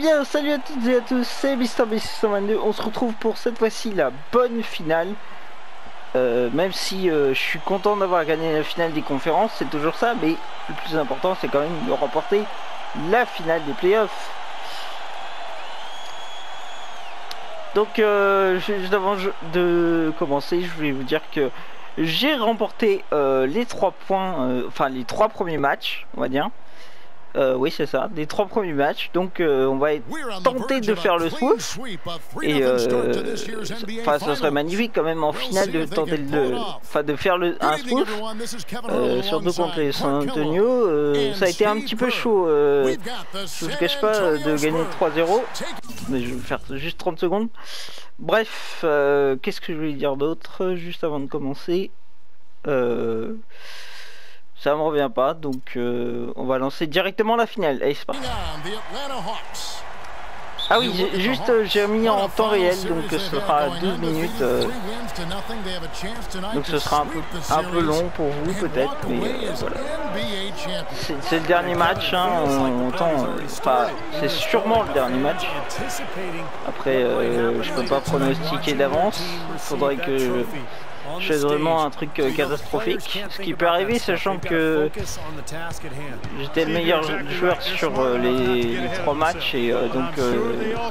bien, salut à toutes et à tous, c'est MrBeast622. On se retrouve pour cette fois-ci la bonne finale. Même si je suis content d'avoir gagné la finale des conférences, c'est toujours ça, mais le plus important c'est quand même de remporter la finale des playoffs. Donc juste avant de commencer, je voulais vous dire que j'ai remporté les 3 points, enfin les 3 premiers matchs, on va dire. Oui, c'est ça, des 3 premiers matchs. Donc on va tenter de faire le sweep. Et enfin, ce serait magnifique quand même en finale de tenter de faire un sweep. Surtout contre les San Antonio. Ça a été un petit peu chaud. Je ne cache pas de gagner 3-0. Mais je vais faire juste 30 secondes. Bref, qu'est-ce que je voulais dire d'autre juste avant de commencer? Ça me revient pas, donc on va lancer directement la finale. Allez, c'est parti. Ah oui, j'ai mis en temps réel, donc ce sera 12 minutes. Donc ce sera un peu long pour vous peut-être, mais voilà. C'est le dernier match, hein, c'est sûrement le dernier match. Après, je peux pas pronostiquer d'avance. Il faudrait que je fais vraiment un truc catastrophique, ce qui peut arriver sachant que j'étais le meilleur joueur sur les 3 matchs et donc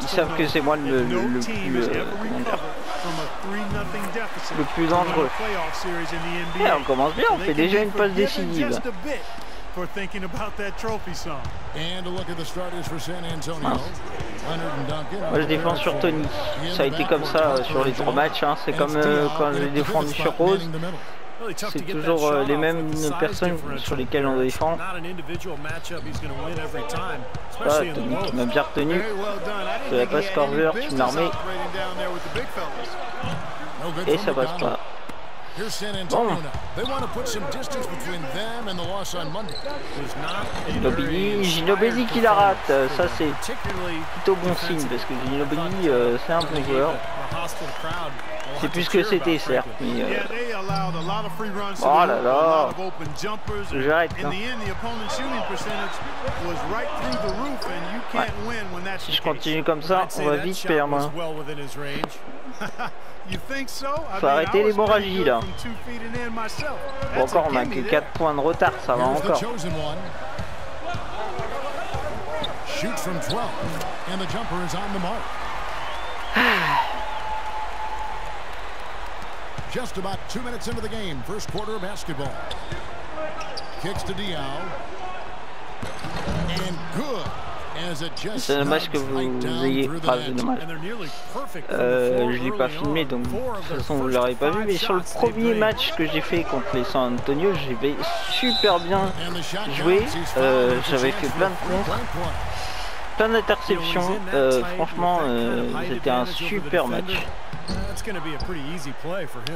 ils savent que c'est moi le plus dangereux. Et on commence bien, on fait déjà une passe décisive. Moi je défends sur Tony. Ça a été comme ça sur les 3 matchs, hein. C'est comme quand j'ai défendu sur Rose. C'est toujours les mêmes personnes sur lesquelles on défend. Ah, Tony qui m'a bien retenu. Je n'avais pas Scorver, tu m'as armé. Et ça passe pas. Bon. Ginobili qui la rate, ça c'est plutôt bon signe parce que Ginobili c'est un bon joueur. C'est plus que c'était certes, mais oh là là, j'arrête là. Ouais. Si je continue comme ça, on va vite perdre. Faut arrêter l'hémorragie là. Bon, encore on a que 4 points de retard, ça va encore. Just about 2 minutes into the game, first quarter of basketball. Kicks to Diaw. And good. C'est dommage que vous ayez pas vu dommage. Je l'ai pas filmé donc de toute façon vous l'aurez pas vu, mais sur le premier match que j'ai fait contre les San Antonio, j'ai super bien joué. J'avais fait plein de contres, plein d'interceptions. Franchement, c'était un super match.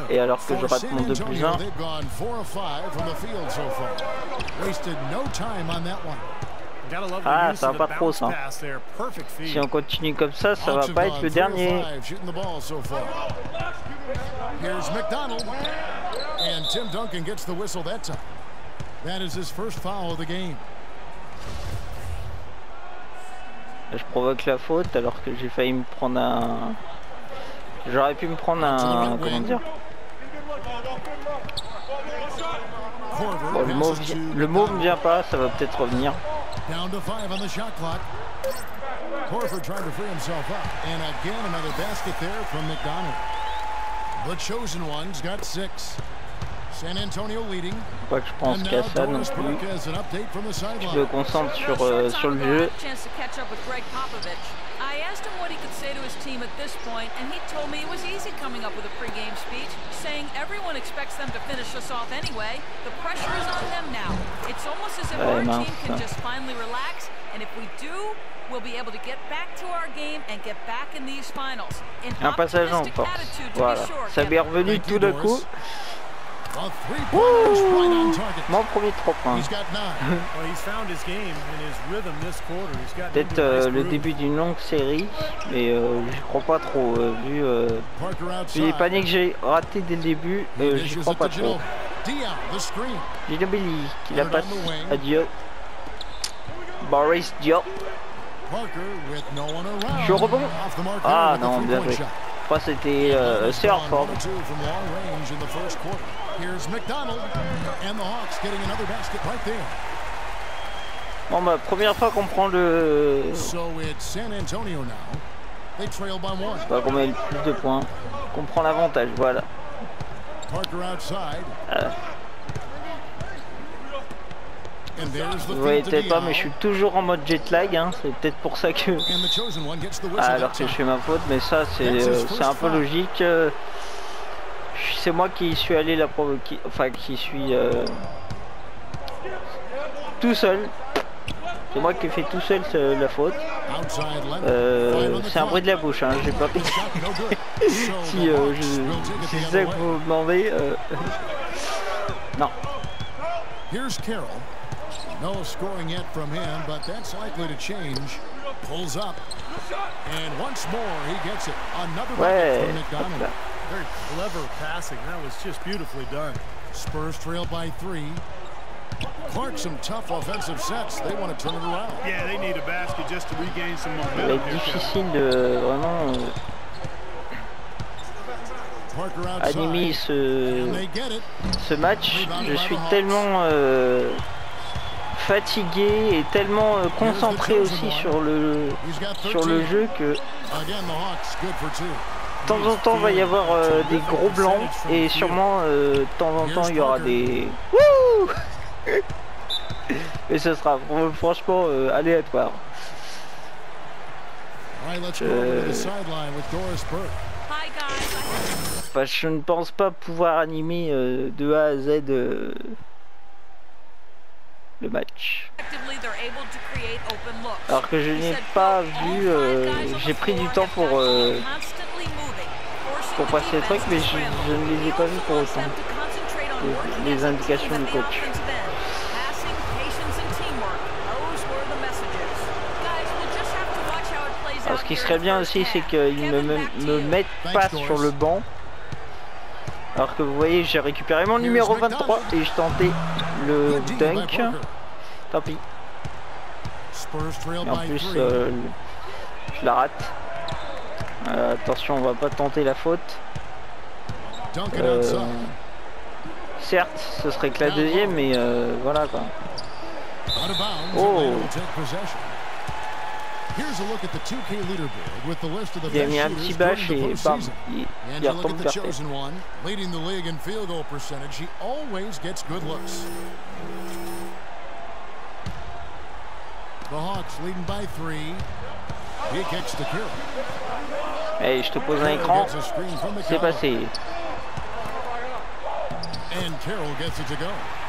Et alors que je rate mon 2+1. Ah, ça va pas trop ça. Si on continue comme ça, ça va pas être le dernier. Je provoque la faute alors que j'ai failli me prendre un... J'aurais pu me prendre un... Comment dire? Bon, le mot me vient pas, ça va peut-être revenir. Down to 5 on the shot clock. Horford trying to free himself up. And again, another basket there from McDonald. The chosen ones got 6. San Antonio leading. Pas que je pense qu'à ça non plus. Je me concentre sur le jeu. I asked him what he could say to his team at this point, and he told me it was easy coming up with a pregame speech, saying everyone expects them to finish us off anyway. The pressure is on them now. It's almost as if our team can just finally relax, and if we do, we'll be able to get back to our game and get back in these finals. Un passage en force. Voilà. Ça m'est revenu tout d'un coup. Mon premier 3 points. Peut-être le début d'une longue série, mais je crois pas trop. Vu les paniers que j'ai ratés dès le début, je crois pas trop. Ginobili qui la passe à Diop. Boris Diop. Je suis au rebond. Ah non, bien joué. Je crois que c'était Surford. Bon bah première fois qu'on prend le... Pas qu'on met le plus de points. Qu'on prend l'avantage, voilà. Vous voyez peut-être pas, mais je suis toujours en mode jet lag, hein. C'est peut-être pour ça que... alors que je fais ma faute, mais ça c'est un peu logique. C'est moi qui suis allé la provoquer, enfin qui suis tout seul. C'est moi qui ai fait tout seul la faute. C'est un bruit de la bouche, hein. J'ai pas payé. Si c'est ça que vous demandez. Non. No scoring yet from him, but that's likely to change. Pulls up, and once more he gets it. Another bucket from McDonald. Very clever passing. That was just beautifully done. Spurs trail by 3. Clark, some tough offensive sets. They want to turn it around. Yeah, they need a basket just to regain some momentum. Ça va être difficile de vraiment animer ce match. Je suis tellement fatigué et tellement concentré aussi sur le jeu que de temps en temps va y avoir des gros blancs et sûrement de temps en temps il y aura des wouh et ce sera franchement aléatoire. Enfin, je ne pense pas pouvoir animer de A à Z le match. Alors que je n'ai pas vu, j'ai pris du temps pour passer les trucs, mais je ne les ai pas vus pour autant. Les indications du coach. Alors ce qui serait bien aussi, c'est qu'ils me mettent pas sur le banc. Alors que vous voyez, j'ai récupéré mon numéro 23 et je tentais le dunk. Tant pis. Et en plus, je la rate. Attention, on va pas tenter la faute. Certes, ce serait que la deuxième, mais voilà quoi. Oh! Il a mis un petit bâche et bam, il retombe par terre. Hey, je te pose un écran, c'est passé.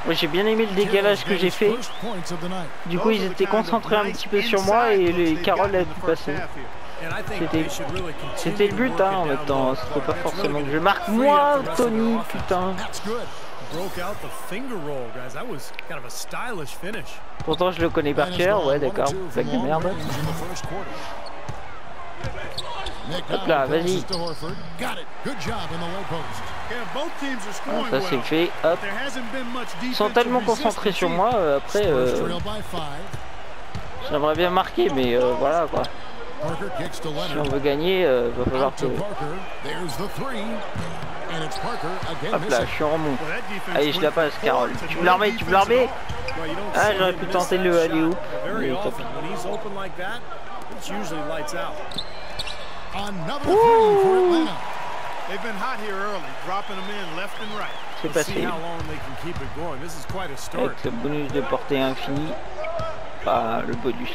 Oui, j'ai bien aimé le décalage que j'ai fait. Du coup, ils étaient concentrés un petit peu sur moi et les Carroll a pu passer. C'était le but, hein, en même temps. C'était pas forcément que je marque moi, Tony, putain. Pourtant, je le connais par cœur, ouais, d'accord. Blague de merde. Hop là, vas-y. Ça c'est fait, hop. Ils sont tellement concentrés sur moi, après j'aimerais bien marquer, mais voilà quoi. Si on veut gagner, va falloir que... Hop là, je suis en remont. Allez, je la passe, Carroll. Tu veux l'armer, tu veux l'armer? Ah, j'aurais pu tenter le alley-oop, mais tant pis. C'est passé. Avec le bonus de portée infinie. Pas le bonus.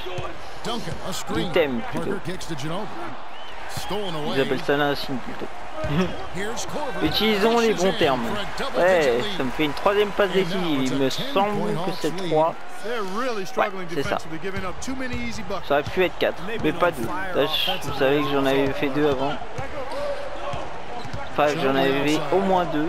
L'item plutôt. Ils appellent ça l'insigne plutôt. Utilisons les bons termes. Ouais, ça me fait une troisième passe décisive. Il me semble que c'est 3. Ouais, c'est ça. Ça aurait pu être 4, mais pas 2. Là, vous savez que j'en avais fait 2 avant. Enfin, j'en avais au moins 2.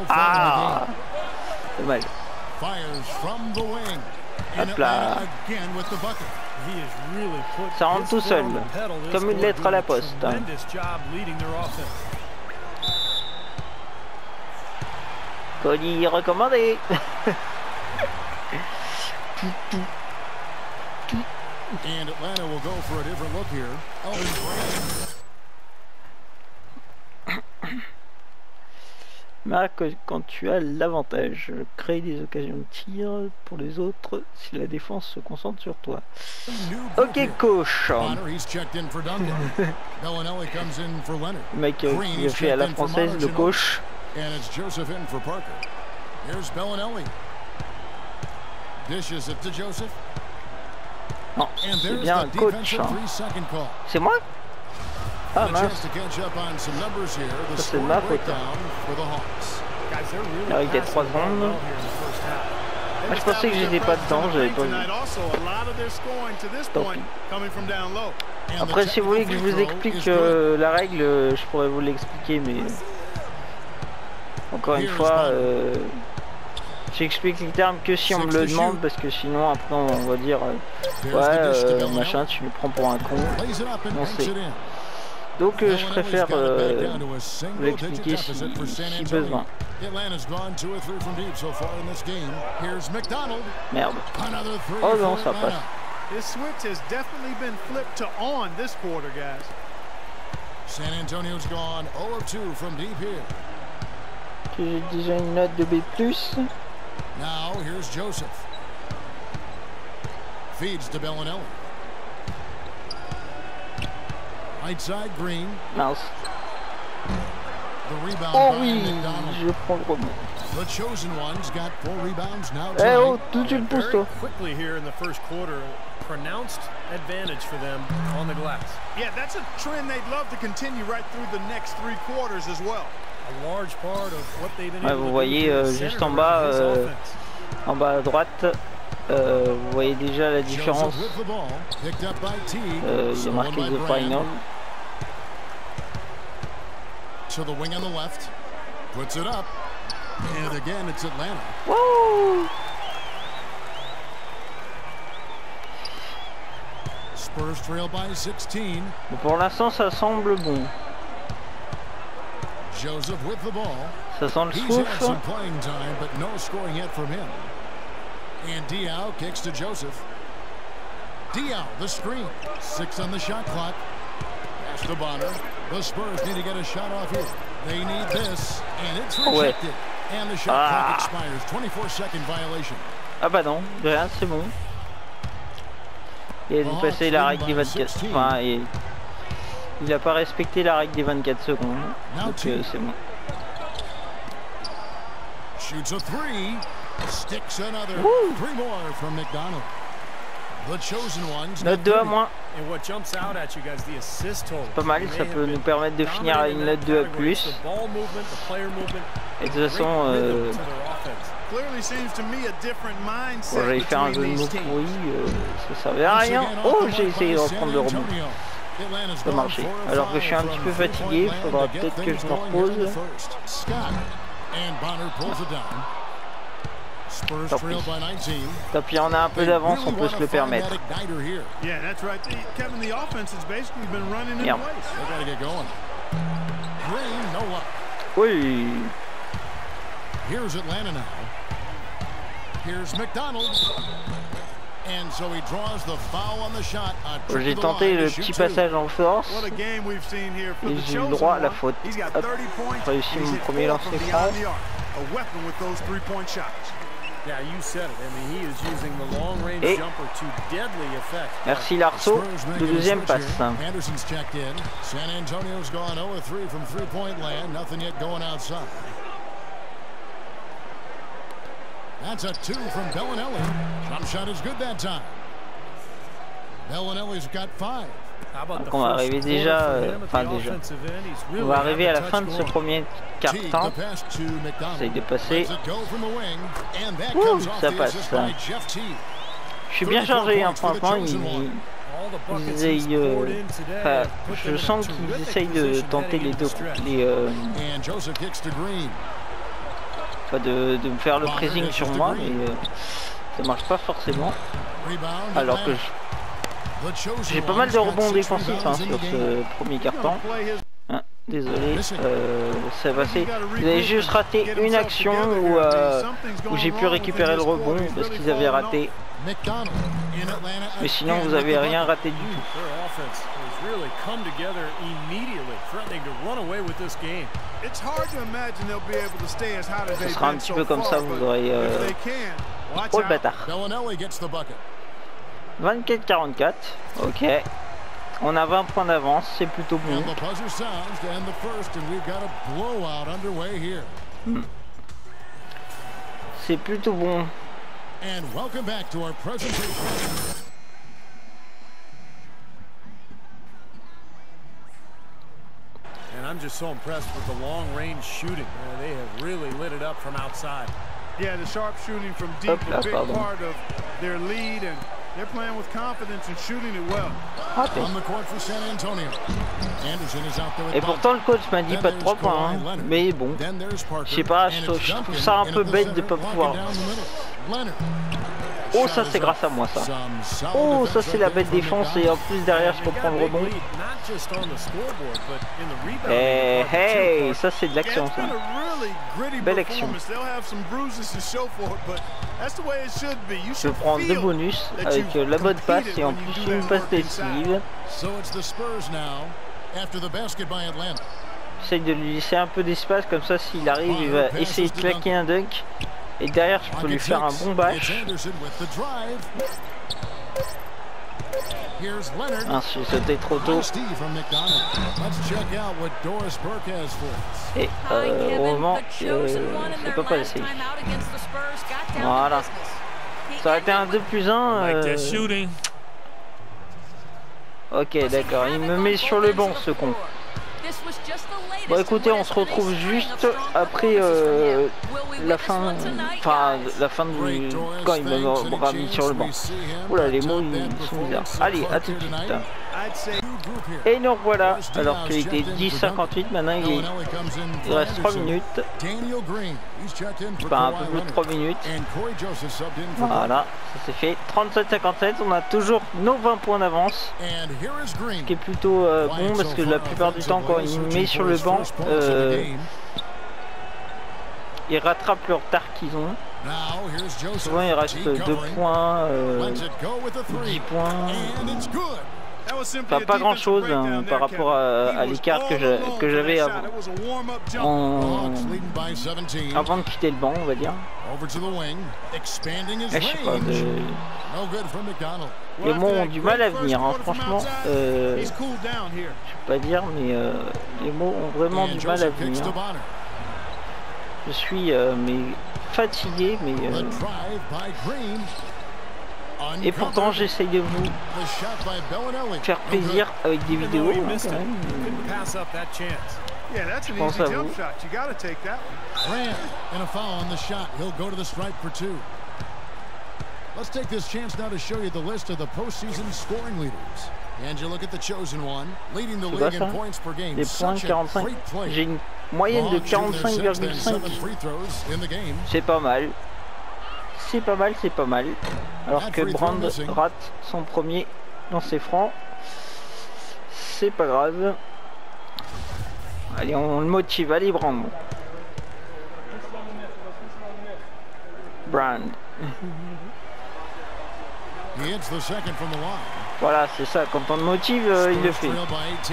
Ah, dommage. Hop là. Ça rentre tout seul, comme une lettre à la poste. Colis recommandé. And Atlanta will go for a different look here. Elvin Brand. Mais quand tu as l'avantage, crée des occasions de tir pour les autres si la défense se concentre sur toi. Ok, coach. Le mec qui a fait à la française, le coach. And it's Joseph in for Parker. Here's Bellinelli. Dishes it to Joseph. Non, c'est bien un coach. C'est moi? Ah mince. Ça c'est ma faute. Alors il y a 3 secondes. Moi, je pensais que j'étais pas dedans, j'avais pas vu. Tant pis. Après si vous voulez que je vous explique la règle, je pourrais vous l'expliquer, mais encore une fois, j'explique les termes que si on me le demande, parce que sinon après on va dire ouais machin, tu me prends pour un con. On sait. Donc je préfère l'expliquer si besoin. Merde. Oh non, ça passe. San Antonio's gone 0 of 2 from deep here. J'ai déjà une note de B+. Now here's Joseph. Feeds to Bellinelli. Right side Green. Mince. The rebound Oh by oui, McDonald. je prends le rebond. The chosen one's got 4 rebounds now. Eh oh, tout de suite pousse toi. Quickly here in the first quarter, pronounced advantage for them on the glass. Yeah, that's a trend they'd love to continue right through the next 3 quarters as well. A large part of what they've been Ouais, able vous to voyez do juste en bas à droite, vous voyez déjà la différence. Il y a marqué The Final. To the wing on the left, puts it up, and again it's Atlanta. Wouh! Spurs trail by 16. Pour l'instant, ça semble bon. Joseph with the ball. Ça sent le He's had souffle. some playing time, but no scoring yet from him. And Diaw kicks to Joseph. Diaw, the screen. 6 on the shot clock. Pass to Bonner. The Spurs need to get a shot off here. They need this, and it's rejected. And the shot clock expires. 24-second violation. Ah bah non, de rien, c'est bon. Il a dépassé la règle des 24. Enfin, il a pas respecté la règle des 24 secondes. Donc c'est bon. Shoots a 3. Sticks another. 3 more from McDonald. The chosen ones. Note 2 à moins. Pas mal, ça peut nous permettre de finir à une note 2 à plus. Et de toute façon, bon, j'allais faire un jeu de mots pourri, ça servait à rien. Oh, j'ai essayé de reprendre le rebond. Ça a marché. Alors que je suis un petit peu fatigué, il faudra peut-être que je me repose. Tant pis, on a un peu d'avance, on peut se le permettre. Merde. Oui. Here's Atlanta now. Here's McDonald. And so he draws the foul on the shot. J'ai tenté le petit passage en force et j'ai eu le droit à la faute. Hop, j'ai réussi mon premier lancer franc. Et merci Larceau, le deuxième passe. Anderson's checked in. San Antonio's gone 0 of 3 from three-point land. Nothing yet going outside. That's a 2 from Bellinelli. Jump shot is good that time. Bellinelli's got 5. Donc on va arriver déjà, on va arriver à la fin de ce premier quart-temps. J'essaye de passer. Ouh, ça passe. Je suis bien chargé, hein, franchement. Je sens qu'ils essayent de tenter les deux. De me faire le pressing sur moi, mais ça marche pas forcément. Alors que J'ai pas mal de rebonds défensifs hein, sur ce premier carton. Ah, désolé, ça va passer. Vous avez juste raté une action où j'ai pu récupérer le rebond parce qu'ils avaient raté. Mais sinon, vous avez rien raté du tout. Ce sera un petit peu comme ça, vous aurez... Oh le bâtard. 24-44, ok. On a 20 points d'avance, c'est plutôt bon. C'est plutôt bon. And welcome back to our presentation. And I'm just so impressed with the long-range shooting. They have really lit it up from outside. Yeah, the sharp shooting from deep is a big part of their lead, and they're playing with confidence and shooting it well. On the court for San Antonio. Anderson is out there. Et pourtant le coach m'a dit pas de 3 points, hein. Mais bon, je sais pas, je trouve ça un peu bête de pas pouvoir. Oh ça c'est grâce à moi ça. Oh ça c'est la bête défense et en plus derrière je peux prendre le rebond. Eh hey, ça c'est de l'action ça. Belle action. Je prends 2 bonus avec la bonne passe et en plus une passe décisive. J'essaye de lui laisser un peu d'espace comme ça s'il arrive il va essayer de claquer un dunk. Et derrière, je peux lui faire un bon bash. Mince, j'ai sauté trop tôt. Et au moment, c'est pas passé. Voilà. Ça a été un 2+1. Ok, d'accord. Il me met sur le banc, ce con. Bon écoutez, on se retrouve juste après la fin, du... quand il m'aura mis sur le banc. Oula, les mots ils sont bizarres. Allez, à tout de suite. Et nous revoilà, alors qu'il était 10-58, maintenant il reste 3 minutes. Enfin un peu plus de 3 minutes. Voilà, ça c'est fait. 37-57, on a toujours nos 20 points d'avance. Ce qui est plutôt bon parce que la plupart du temps quand il met sur le banc, ils rattrapent le retard qu'ils ont. Souvent il reste 2 points, 10 points. Enfin, pas grand chose hein, par rapport à l'écart que j'avais avant de quitter le banc, on va dire. Je sais pas, les mots ont du mal à venir, hein, franchement. Je vais pas dire, mais les mots ont vraiment du mal à venir. Je suis mais fatigué, mais et pourtant j'essaye de vous faire plaisir avec des vidéos hein, quand même. Je pense à vous. Let's take this chance now to show you the list of the postseason scoring leaders. And you look at the chosen one, leading the league in points per game. Les points 45. J'ai une moyenne de 45,5. C'est pas mal. C'est pas mal, c'est pas mal. Alors que Brand rate son premier dans ses francs. C'est pas grave. Allez, on le motive. Allez, Brand. Voilà, c'est ça. Quand on le motive, il le fait.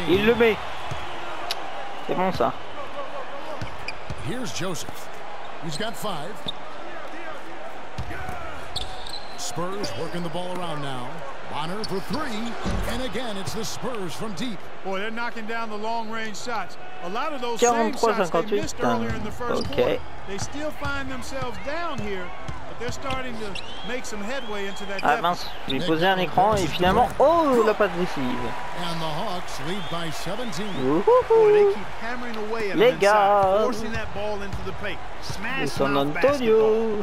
Il le met. C'est bon ça. Here's Joseph. He's got 5. Spurs working the ball around now. Bonner for 3, and again it's the Spurs from deep. Boy, they're knocking down the long-range shots. A lot of those same shots they missed earlier in the first quarter. They still find themselves down here, but they're starting to make some headway into that. Ah mince, j'ai posé un écran et finalement, oh la passe décisive. And the Hawks lead by 17. Boy, they keep hammering away at les gars, forcing that ball into the paint. de San Antonio.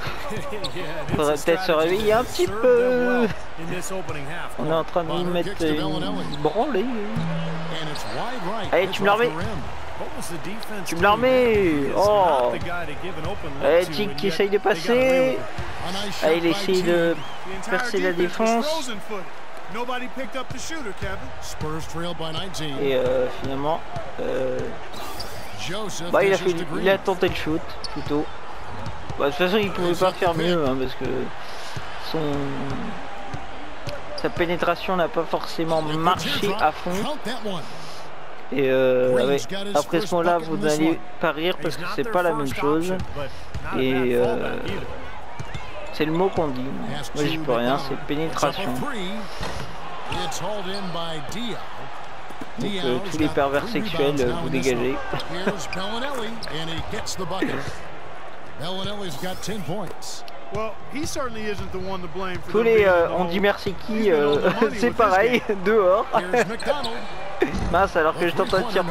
Faudrait peut-être se réveiller un petit peu. On est en train de lui mettre une branlée. Allez, tu me la remets. Tu me la remets. Oh. Allez, Tic qui essaye de passer. Allez, il essaye de percer la défense. Nobody picked up the shooter, Kevin. Spurs trail by 19. Et finalement, bah, il a tenté le shoot plutôt. Bah, de toute façon, il pouvait pas faire mieux hein, parce que sa pénétration n'a pas forcément marché à fond. Et ouais, après ce moment-là, vous n'allez pas rire parce que c'est pas la même chose. Et c'est le mot qu'on dit. Moi, j'y peux rien, c'est pénétration. Donc tous les pervers sexuels, vous dégagez. Tous les on dit merci qui, c'est pareil, dehors. Mince, alors que je tente un tir,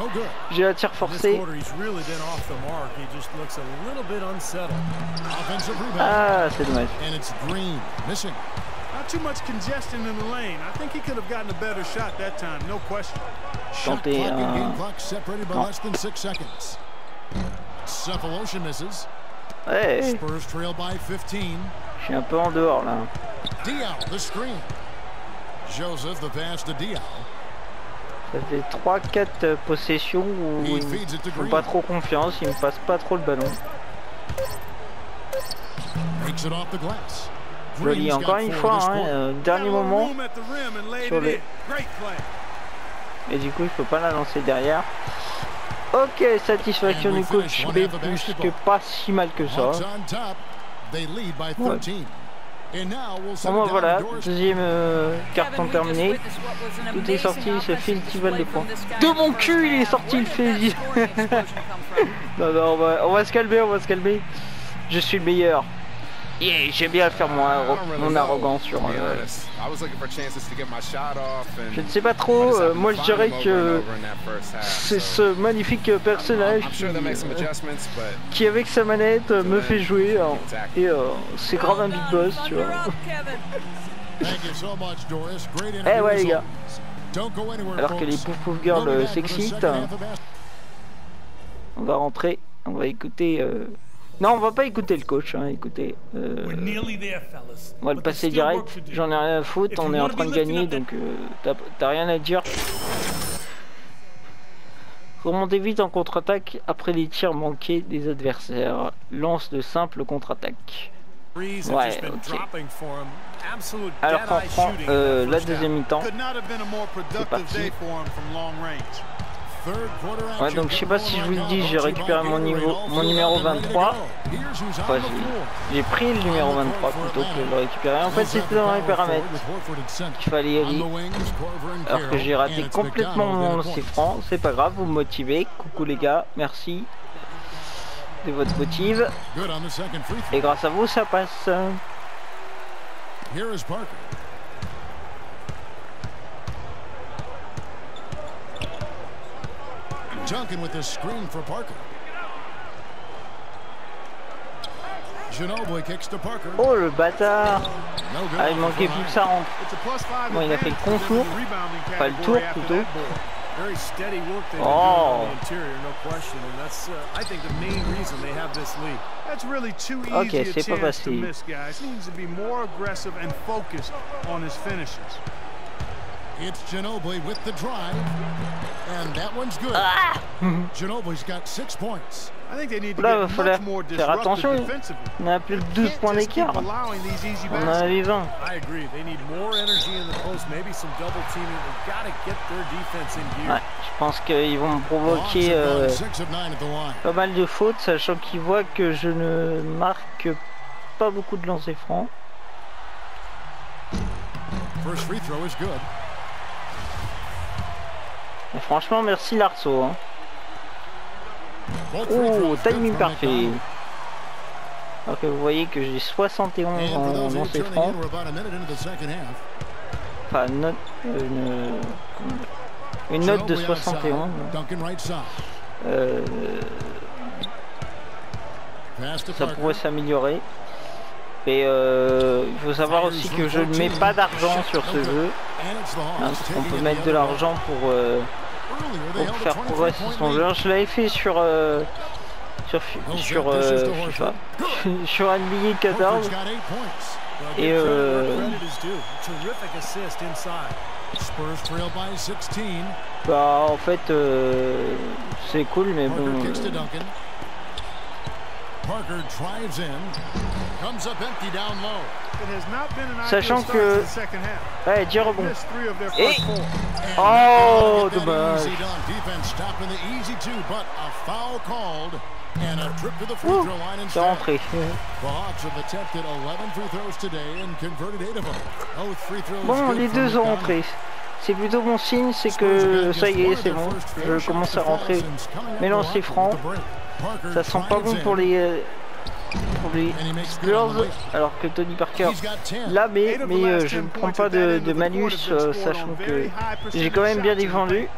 j'ai un tir forcé. Ah, c'est dommage. Too much congestion in the lane. I think he could have gotten a better shot that time, no question. Tenter un... Ouais. Je suis un peu en dehors là. Ça fait 3-4 possessions où ils ne font pas trop confiance, ils ne me passent pas trop le ballon. Joli, encore une fois, hein, dernier moment sur les... Et du coup, il ne faut pas la lancer derrière. Ok, satisfaction du coach B+, que pas si mal que ça. Ouais. Bon, voilà, deuxième carton terminé. Tout est sorti, il se fait le petit vol de points. De mon cul, il est sorti, il fait... non, on va se calmer, on va se calmer. Je suis le meilleur. Yeah, j'aime bien faire mon arrogance sur... Je ne sais pas trop, moi je dirais que c'est ce magnifique personnage qui avec sa manette me fait jouer et c'est grave un big boss, tu vois. Eh ouais les gars. Alors que les pouf pouf girls s'excitent, on va rentrer, on va écouter... Non, on va pas écouter le coach, hein, écoutez. On va le passer direct, j'en ai rien à foutre, on est en train de gagner, donc t'as rien à dire. Remontez vite en contre-attaque après les tirs manqués des adversaires. Lance de simple contre-attaque. Ouais, ok. Alors qu'on prend la deuxième mi-temps. C'est parti. Ouais, donc je sais pas si je vous le dis, j'ai récupéré mon numéro 23. Enfin, j'ai pris le numéro 23 plutôt que de le récupérer. En fait, c'était dans les paramètres qu'il fallait y aller. Alors que j'ai raté complètement mon lancer franc. C'est pas grave, vous me motivez. Coucou les gars, merci de votre motive. Et grâce à vous, ça passe. Duncan with the screen for Parker. Ginobili kicks to Parker. Oh le bâtard. Ah, il manquait plus que ça rentre. Bon, il a fait le contour, pas le tour plutôt. Oh. Ok, c'est pas passé. It's Ginobili with the drive, and that one's good. Ginobili's got 6 points. Là, il faut faire attention. On a plus de 12 points d'écart. On en avait 20. Ouais, je pense qu'ils vont me provoquer pas mal de fautes, sachant qu'ils voient que je ne marque pas beaucoup de lancers francs. First free throw is good. Et franchement, merci Larceau. Hein. Oh, timing parfait. Alors que vous voyez que j'ai 71 en lancers francs. Enfin, une note de 71. Ça pourrait s'améliorer. Et il faut savoir aussi que je ne mets pas d'argent sur ce jeu. Hein, on peut mettre de l'argent pour faire progresser son jeu. Je l'avais fait sur FIFA, sur NBA 14. Et bah en fait c'est cool mais bon. Sachant que ouais, 10 rebonds. Et oh dommage. C'est rentré. Bon, les deux ont rentré. C'est plutôt bon signe, c'est que ça y est, c'est bon. Je commence à rentrer mes lancers francs. Ça sent pas bon pour les Spurs, alors que Tony Parker là, mais je ne prends pas de malus, sachant que j'ai quand même bien défendu.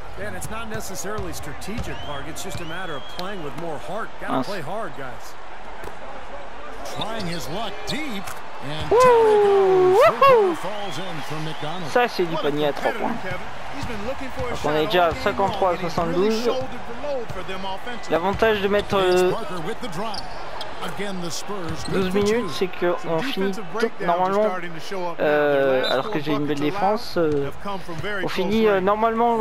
Ça c'est du panier à 3 points. Donc on est déjà à 53 à 72. L'avantage de mettre 12 minutes, c'est qu'on finit normalement, alors que j'ai une belle défense, on finit normalement,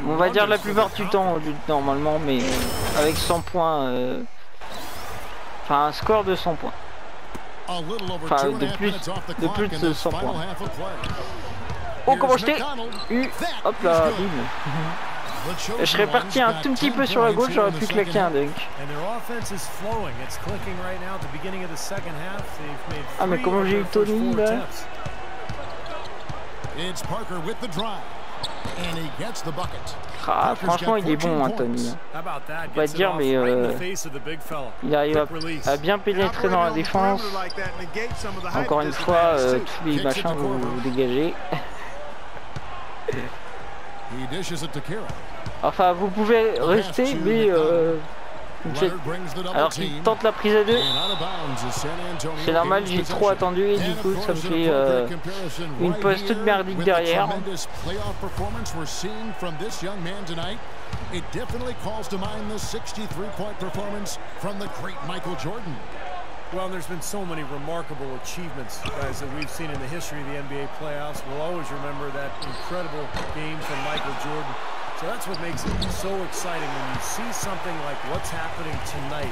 on va dire la plupart du temps, normalement, mais avec 100 points, enfin un score de 100 points, enfin de plus de 100 points. Oh comment je t'ai eu, hop là, bim. Je serais parti un tout petit peu sur la gauche, j'aurais pu claquer un dunk. Ah mais comment j'ai eu Tony là? Ah, franchement il est bon hein, Tony. On va dire mais il arrive à bien pénétrer dans la défense. Encore une fois, tous les machins vous dégagez. Enfin vous pouvez rester mais alors qu'il tente la prise à 2. C'est normal, j'ai trop attendu et du coup ça me fait une pause toute merdique derrière. Well, there's been so many remarkable achievements, guys, that we've seen in the history of the NBA playoffs. We'll always remember that incredible game from Michael Jordan. So that's what makes it so exciting when you see something like what's happening tonight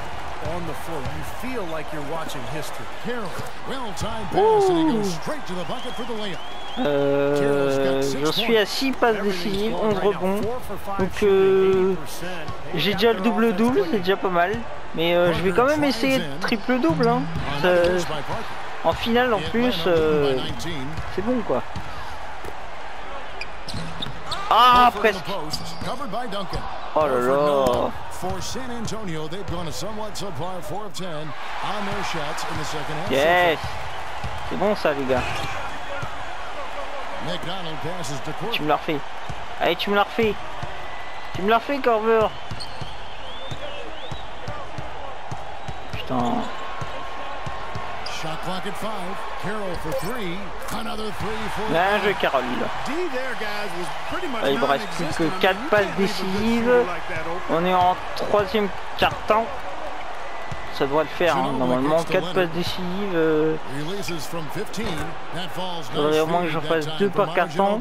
on the floor. You feel like you're watching history. Well-timed pass and he goes straight to the bucket for the layup. Je suis à 6 passes décisives, 11 rebonds. Donc j'ai déjà le double-double, c'est déjà pas mal. Mais je vais quand même essayer de triple-double. Hein. En finale en plus, c'est bon quoi. Ah presque. Oh là là. Yes. C'est bon ça les gars. Tu me la refais. Allez tu me la refais. Tu me la refais Corver. Putain. Bien joué Carole. Il me reste plus que 4 passes décisives. On est en 3e quart-temps. Ça doit le faire hein. Normalement 4 passes décisives. Il faudrait au moins que j'en fasse 2 par quart-temps.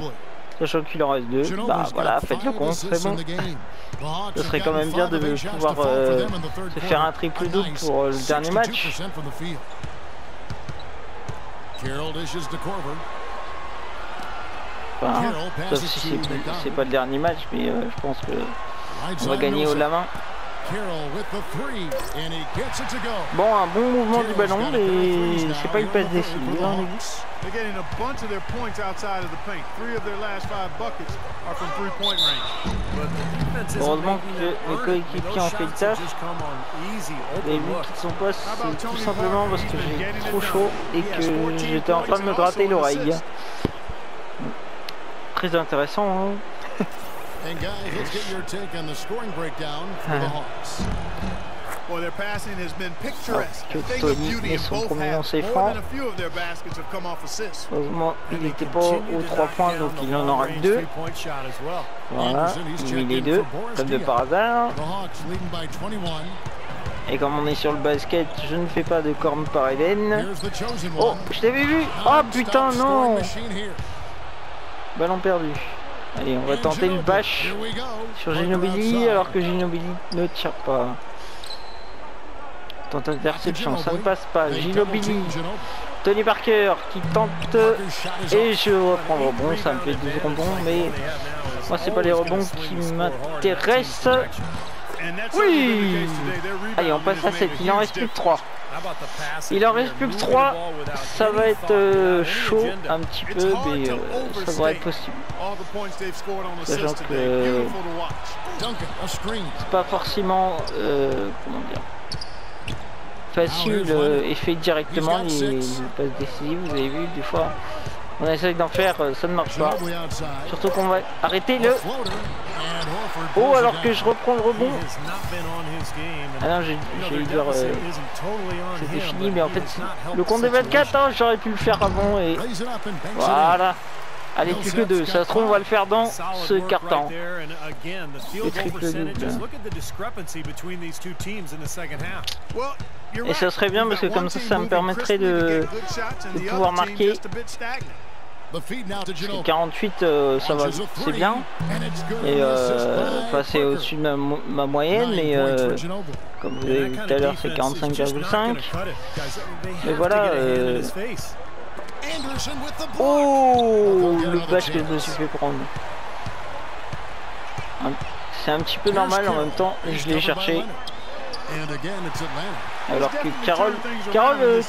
Sachant qu'il en reste 2. Bah voilà, faites le compte, c'est bon. Ce serait quand même bien de pouvoir se faire un triple-double pour le dernier match. Enfin, sauf si c'est pas le dernier match, mais je pense que on va gagner haut de la main. Bon, un bon mouvement du ballon, mais c'est pas une passe décisive. Hein, heureusement que mes coéquipiers ont fait le taf. Et vu qu'ils sont pas, c'est tout simplement parce que j'ai trop chaud et que j'étais en train de me gratter l'oreille. Très intéressant. Hein. And guys, let's get your take on the scoring breakdown for the Hawks. Well, their passing has been picturesque. A thing of beauty in both halves. More than a few of their baskets have come off assists. Heureusement, il n'était pas aux 3 points, donc il en aura que 2. Voilà, il met les 2, comme de par hasard. Et comme on est sur le basket, je ne fais pas de corne par Eden. Oh, je t'avais vu. Oh putain, non. Ballon perdu. Allez, on va tenter le bash sur Ginobili alors que Ginobili ne tire pas. Tente d'interception, ça ne passe pas. Ginobili. Tony Parker qui tente et je reprends le rebond, ça me fait 12 rebonds, mais moi c'est pas les rebonds qui m'intéressent. Oui. Allez, on passe à 7, il en reste plus que 3. Il en reste plus que 3, ça va être chaud un petit peu, mais ça devrait être possible. Sachant que c'est pas forcément, comment dire, facile et fait directement les passes décisives. Vous avez vu, des fois on essaye d'en faire, ça ne marche pas. Surtout qu'on va arrêter le... Oh, alors que je reprends le rebond. Ah non, j'ai eu dire c'était fini, mais en fait le compte des 24, hein, j'aurais pu le faire avant et voilà. Allez, plus que 2, ça se trouve on va le faire dans ce quart-temps. Le triple-double. Et ça serait bien parce que comme ça me permettrait de pouvoir marquer. 48, ça va, c'est bien. Et passer au-dessus de ma moyenne, mais comme vous avez vu tout à l'heure, c'est 45,5. Mais voilà. Oh, le bash que je me suis fait prendre. C'est un petit peu normal, en même temps je l'ai cherché. Alors que Carroll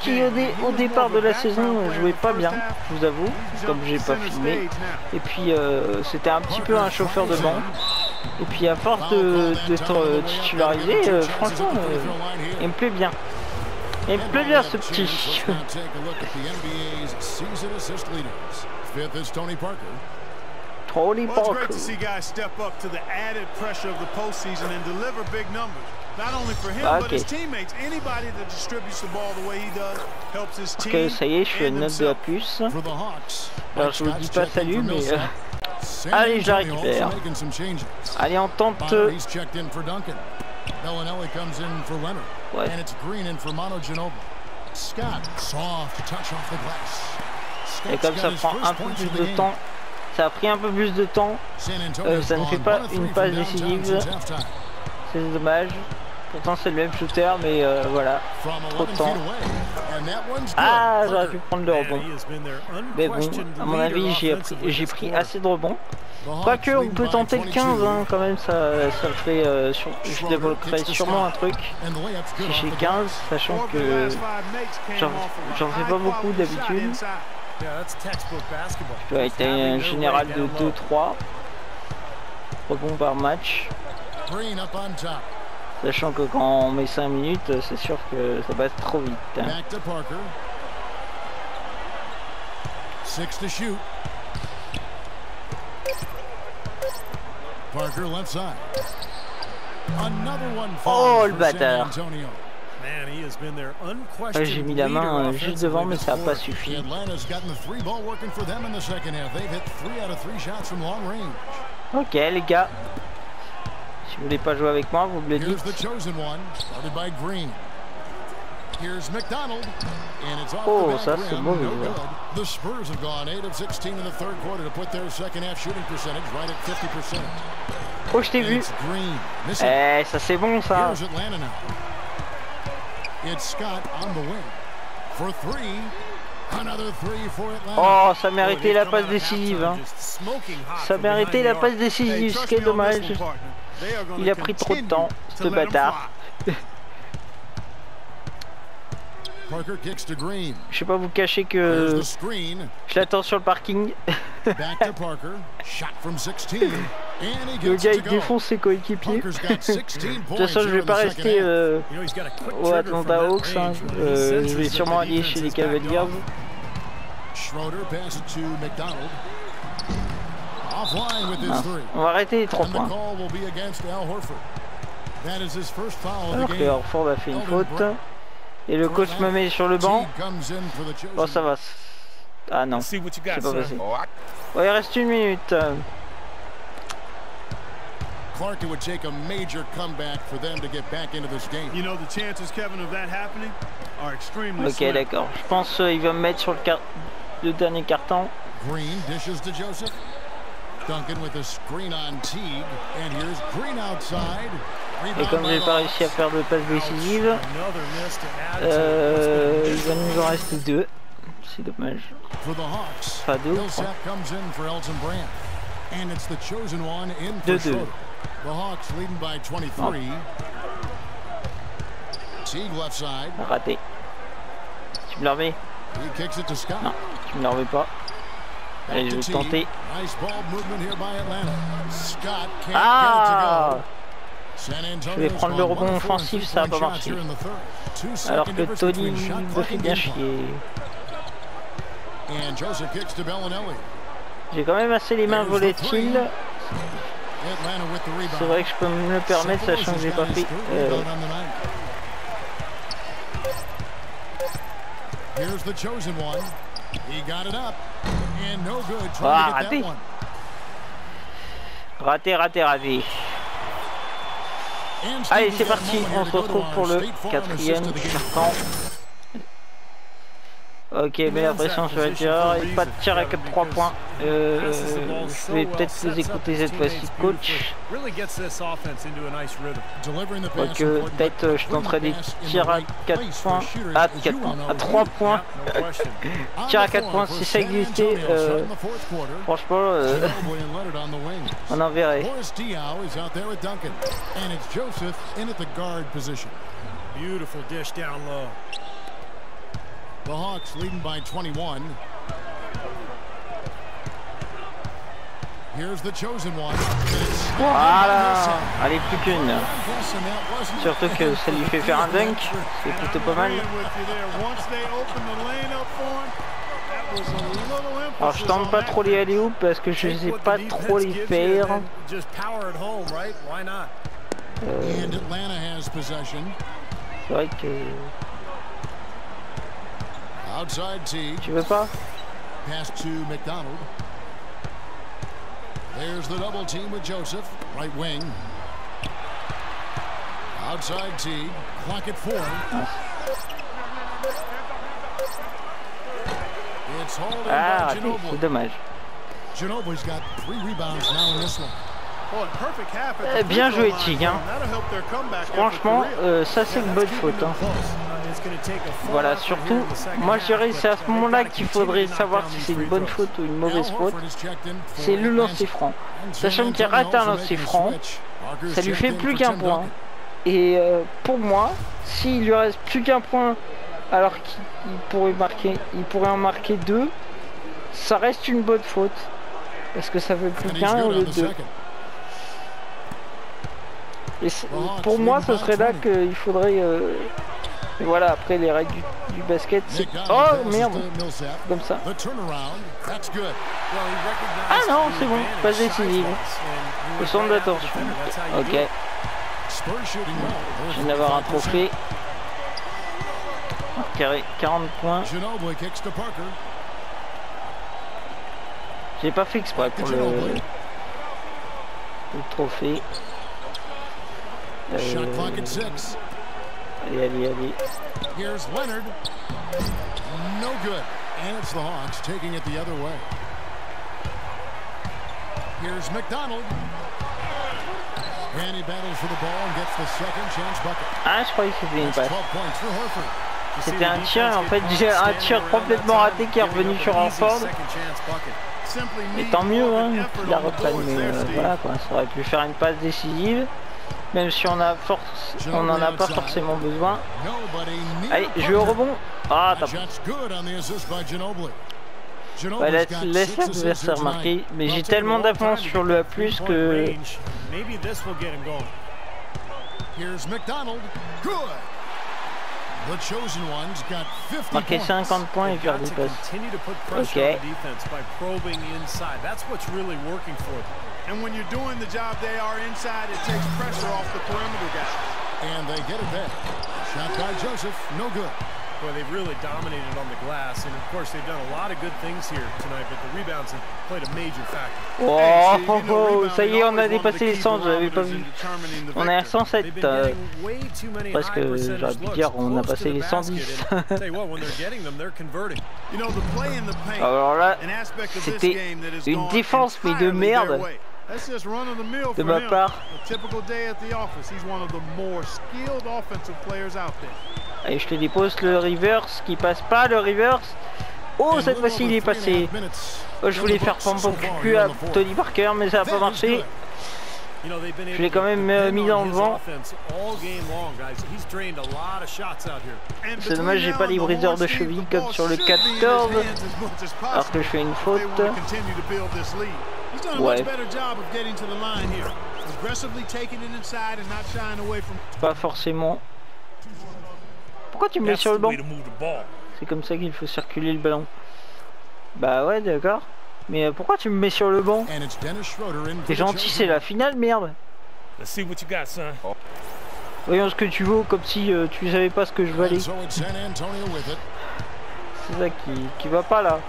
qui au départ de la saison jouait pas bien, je vous avoue, comme j'ai pas filmé. Et puis c'était un petit peu un chauffeur de banc. Et puis à force d'être titularisé, franchement, il me plaît bien. Il me plaît bien ce petit. Tony Parker. Ok. Parce que ça y est, je suis à 9 de A+. Alors je vous dis pas salut, mais... Allez, je la récupère. Allez, on tente... Ouais. Et comme ça prend un peu plus de temps, ça a pris un peu plus de temps, ça ne fait pas une passe décisive, c'est dommage. Pourtant c'est le même shooter, mais voilà, trop de temps. Ah, j'aurais pu prendre le rebond. Mais bon, à mon avis, j'ai pris assez de rebonds. Quoique, on peut tenter le 15, hein, quand même, ça fait... je débloquerai sûrement un truc si j'ai 15, sachant que j'en fais pas beaucoup d'habitude. Je dois être un général de 2-3 rebonds par match. Sachant que quand on met 5 minutes, c'est sûr que ça passe trop vite. Hein. Oh le bâtard! J'ai mis la main juste devant, mais ça n'a pas suffi. Ok les gars, si vous voulez pas jouer avec moi, vous me le dites. Oh, ça c'est mauvais. Oh, je t'ai vu. Eh, ça c'est bon ça. Oh, ça méritait la passe décisive. Hein. Ça méritait la passe décisive, ce qui est dommage. Il a pris trop de temps, ce bâtard. Je vais pas vous cacher que je l'attends sur le parking. Le gars il défonce ses coéquipiers. De toute façon je vais pas rester au Atlanta Hawks, hein. Je vais sûrement aller chez les Cavaliers. On va arrêter les 3 points. Alors que Horford a fait une faute. Et le coach me met sur le banc. Bon, ça va. Ah non, c'est pas passé. Bon, il reste 1 minute. Clark, it would take a major comeback for them to get back into this game. You know, the chances, Kevin, of that happening are extremely slim. Ok, d'accord. Je pense qu'il va me mettre sur le dernier carton. Green dishes to Joseph. Duncan with a screen on Teague, and here's Green outside. Et comme j'ai pas réussi à faire de passe décisive, il va nous en rester 2. C'est dommage. Pas 2. 2-2. Raté. Tu me la remets? Non, tu me la remets pas. Allez, je vais tenter. Ah! Je vais prendre le rebond offensif, ça va pas marcher. Alors que Tony me fait bien chier. J'ai quand même assez les mains volatiles. C'est vrai que je peux me le permettre, sachant que j'ai pas fait. Ah, raté. Raté. Allez, c'est parti, on se retrouve pour le 4e carton. Ok, mais la pression sur le tireur, et pas de tir à 3 points. Je vais peut-être les écouter cette fois-ci, coach. Donc peut-être je tenterai des tirs à 4 points, à 3 points. Tir à 4 points, si ça existait, franchement, on en verrait. Beautiful dish down low. The Hawks leading by 21. Here's the chosen one. Voilà. Allez, plus qu'une. Surtout que ça lui fait faire un dunk. C'est plutôt pas mal. Alors je tente pas trop les alley-oops parce que je sais pas trop les faire. C'est vrai que... Tu veux pas? Pass to McDonald. There's the double team with Joseph, right wing. Outside Teague, clock at 4. It's holding by Ginobili. C'est dommage. Ginobili's got 3 rebounds now in this one. Bien joué Teague, hein. Franchement, ça c'est une bonne faute. Hein. Voilà, surtout, moi je dirais c'est à ce moment-là qu'il faudrait savoir si c'est une bonne faute ou une mauvaise faute. C'est le lancer franc. Sachant qu'il rate un lancer franc, ça lui fait plus qu'un point. Et pour moi, s'il lui reste plus qu'un point alors qu'il pourrait en marquer 2, ça reste une bonne faute. Parce que ça fait plus qu'un au lieu de 2. Et pour moi, ce serait là qu'il faudrait... Et voilà, après les règles du basket, c'est... Oh merde! Comme ça. Ah non, c'est bon, pas décisif. Le centre d'attention. Ok. Je viens d'avoir un trophée. Carré, 40 points. J'ai pas fait exprès pour le trophée. Allez. Here's Leonard. No good. And it's the Hawks taking it the other way. Here's McDonald. And he battles for the ball and gets the second chance bucket. Ah, je croyais que c'était une passe. C'était un tir, en fait, j'ai un tir complètement raté qui est revenu sur Horford. Et tant mieux, hein, qu'il la reprenne, mais voilà quoi, ça aurait pu faire une passe décisive. Même si on n'en a pas forcément besoin. Allez, je vais au rebond. Ah, t'as pas. Laisse l'adversaire marquer. Mais j'ai tellement d'avance sur le A+, que... Marquer 50 points et faire des passes. Ok. And when you're doing the job they are inside, it takes pressure off the perimeter guy. And they get it back. Shot by Joseph, no good. Well, they've really dominated on the glass, and of course they've done a lot of good things here tonight, but the rebounds have played a major factor. Oh, ça y est, on a dépassé les 100, je l'avais pas vu. On est à 107, parce que j'aurais pu dire on a passé les 110. Alors là, c'était une défense mais de merde. De ma part. Allez, je te dépose le reverse qui passe pas, le reverse. Oh, cette fois-ci il est passé. Oh, je voulais faire pom-pom cul à Tony Parker, mais ça n'a pas marché. Je l'ai quand même mis dans le vent. C'est dommage, j'ai pas les briseurs de cheville comme sur le 14. Alors que je fais une faute. Ouais. Pas forcément. Pourquoi tu me mets sur le banc? C'est comme ça qu'il faut circuler le ballon. Bah ouais, d'accord. Mais pourquoi tu me mets sur le banc? T'es gentil, c'est la finale, merde. Voyons ce que tu vaux, comme si tu savais pas ce que je valais. C'est ça qui va pas là.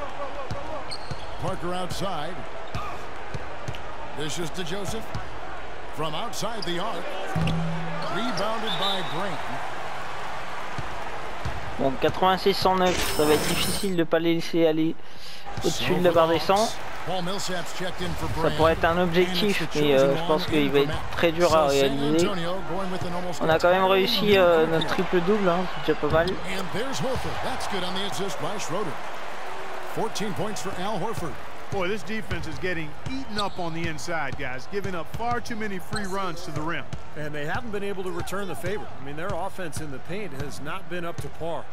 Bon, 86-109, ça va être difficile de pas les laisser aller au-dessus de la barre des 100. Ça pourrait être un objectif, mais je pense qu'il va être très dur à réaliser. On a quand même réussi notre triple-double, hein, c'est déjà pas mal. 14 points for Al Horford. Boy, this defense is getting eaten up on the inside, guys, giving up far too many free runs to the rim. And they haven't been able to return the favor. I mean, their offense in the paint has not been up to par.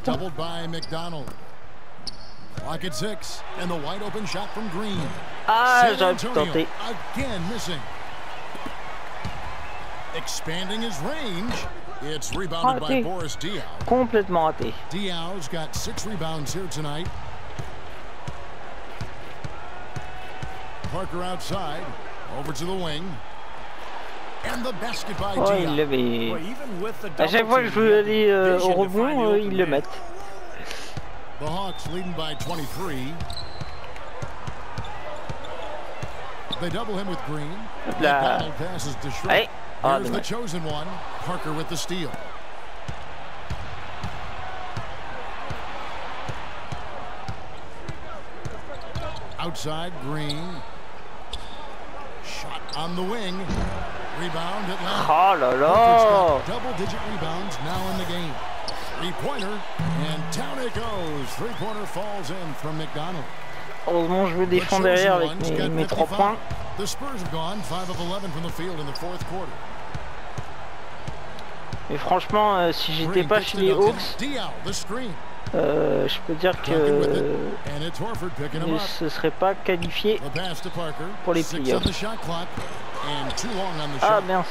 Doubled by McDonald. Clock at 6, and the wide open shot from Green. Ah, j'aurais pu tenter. Again missing. Expanding his range. It's rebounded by Boris Diaw. Complètement raté. Diaw's got 6 rebounds here tonight. Parker outside, over to the wing. And the basket by Diaw. Il l'avait. À chaque fois que je veux aller au rebond, ils le mettent. The Hawks leading by 23. They double him with Green. McDonald passes to Schroeder. Here's the chosen one, Parker with the steal. Outside, Green. Shot on the wing. Rebound, Atlanta. Oh là là! Double-digit rebounds now in the game. Three-pointer, and down it goes. Three-pointer falls in from McDonald. Heureusement, je me défends derrière avec mes 3 points. The Spurs have gone 5 of 11 from the field in the fourth quarter. Mais franchement, si j'étais pas chez les Hawks, je peux dire que ce serait pas qualifié pour les playoffs. Ah mince.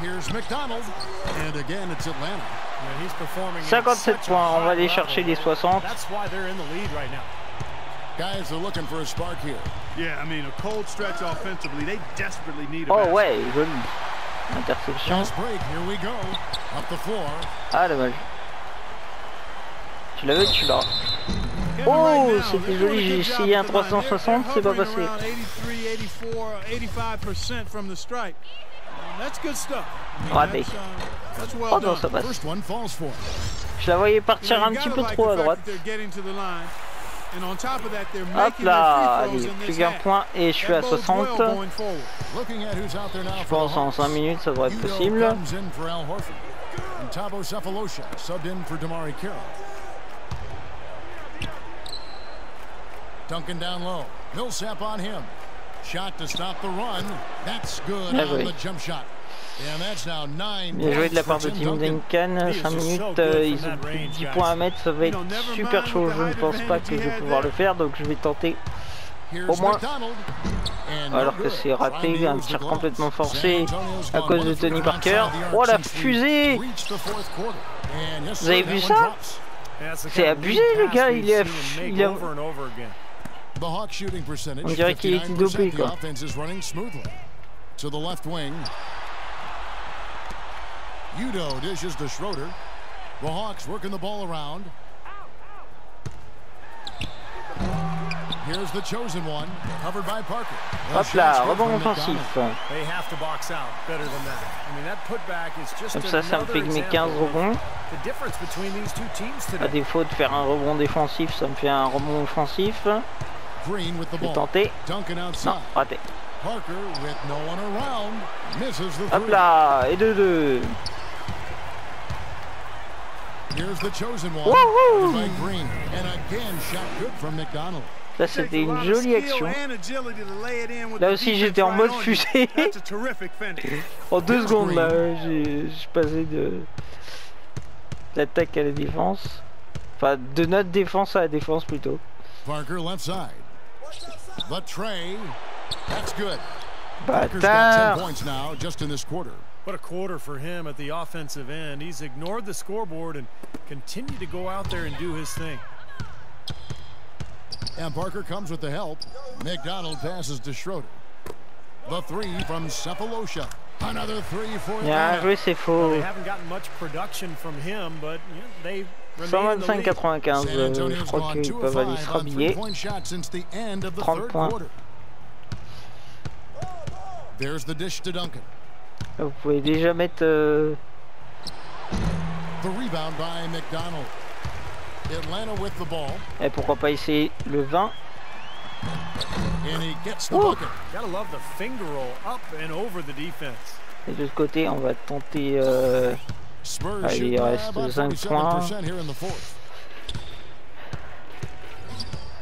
Here's McDonald, and again it's Atlanta. 57 points, on va aller chercher les 60. Guys are looking for a spark here. Yeah, I mean a cold stretch offensively. They desperately need a Oh ouais, joli. Interception. Break, here we go. Up the floor. Ah dommage. Tu l'avais, tu l'as. Oh, c'était joli, j'ai essayé un 360, c'est pas passé. Raté. Oh non, ça passe. Je la voyais partir un petit peu trop à droite. Hop là, allez, plus qu'un point et je suis à 60. Je pense en 5 minutes ça devrait être possible. Duncan down low. Millsap on him. Shot to stop the run. That's good on the jump shot. Bien joué de la part de Tim Duncan. 5 minutes, ils ont plus de 10 points à mettre, ça va être super chaud. Je ne pense pas que je vais pouvoir le faire, donc je vais tenter au moins. Alors que c'est raté, un tir complètement forcé à cause de Tony Parker. Oh la fusée! Vous avez vu ça? C'est abusé le gars, il a The Hawks shooting percentage. On dirait qu'il est dopé, quoi. The offense is running smoothly. To the left wing. Udo dishes to Schroeder. The Hawks working the ball around. Here's the chosen one, covered by Parker. Hop là, rebond offensif. They have to box out better than that. I mean, that putback is just comme ça, ça me fait que mes 15 rebonds. The difference between these two teams today. À défaut de faire un rebond défensif, ça me fait un rebond offensif. Green with the ball. Tenté. Non, raté. Parker with no one around, misses the hop là, et 2-2. Here's the chosen one, by Green, and again shot good from McDonald. Là, c'était une jolie action. Là aussi, j'étais en mode fusée. En 2 secondes, là, j'ai passé de l'attaque à la défense. Enfin, de notre défense à la défense, plutôt. Parker left side. The tray. That's good. Bâtard. Parker's got 10 points now, just in this quarter. What a quarter for him at the offensive end. He's ignored the scoreboard and continued to go out there and do his thing. And Parker comes with the help. McDonald passes to Schroeder. The three from Cephalosha. Another three for Bien joué, c'est faux. They haven't gotten much production from him, but they 125-95, je crois qu'ils peuvent aller se rhabiller. 30 points. There's the dish to Duncan. Vous pouvez déjà mettre The rebound by McDonald. Atlanta with the ball. Et pourquoi pas essayer le 20. And he gets the bucket. Gotta love the finger roll up and over the defense. Et de l'autre côté, on va tenter. Allez, il reste 5 points.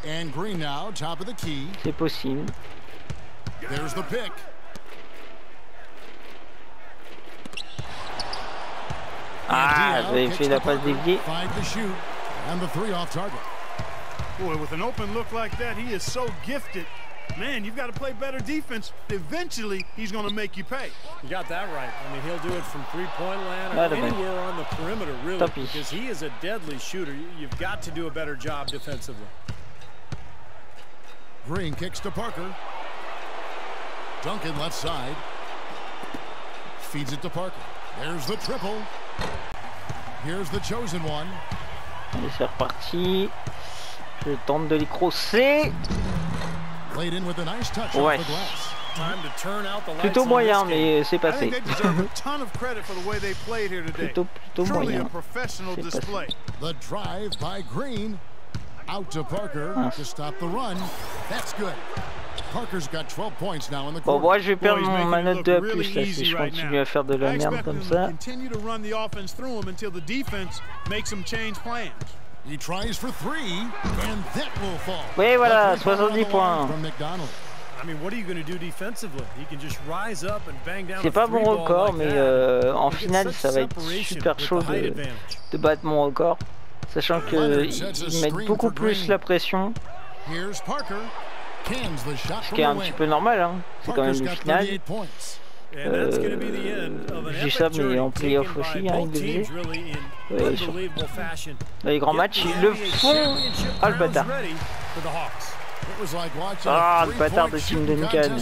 And Green now, top of the key. C'est possible. There's the pick. Ah, j'avais fait la passe déviée. And the three off target. Boy, with an open look like that, he is so gifted. Man, you've got to play better defense. Eventually, he's going to make you pay. You got that right. I mean, he'll do it from three-point land or anywhere on the perimeter, really, because he is a deadly shooter. You've got to do a better job defensively. Green kicks to Parker. Duncan left side. Feeds it to Parker. There's the triple. Here's the chosen one. Allez, c'est reparti. Je tente de les crosser. Ouais. Plutôt moyen, mais c'est passé. plutôt moyen. C'est passé. The drive by Green. Out to Parker to stop the run. That's good. Parker's got 12 points now in the quarter. Bon, moi je vais perdre ma note de A+, là, si je continue à faire de la merde comme ça. He tries for 3 and that will fall. Oui, voilà, 70 points. C'est pas mon record, mais en finale ça va être super chaud de battre mon record, sachant qu'ils mettent beaucoup plus la pression. Ce qui est un petit peu normal, hein. C'est quand même une finale. Je dis ça, mais en playoff aussi, hein, ils le faisaient. Ouais, dans les grands matchs, ils le font. Ah, le bâtard. Ah, le bâtard de Tim Duncan.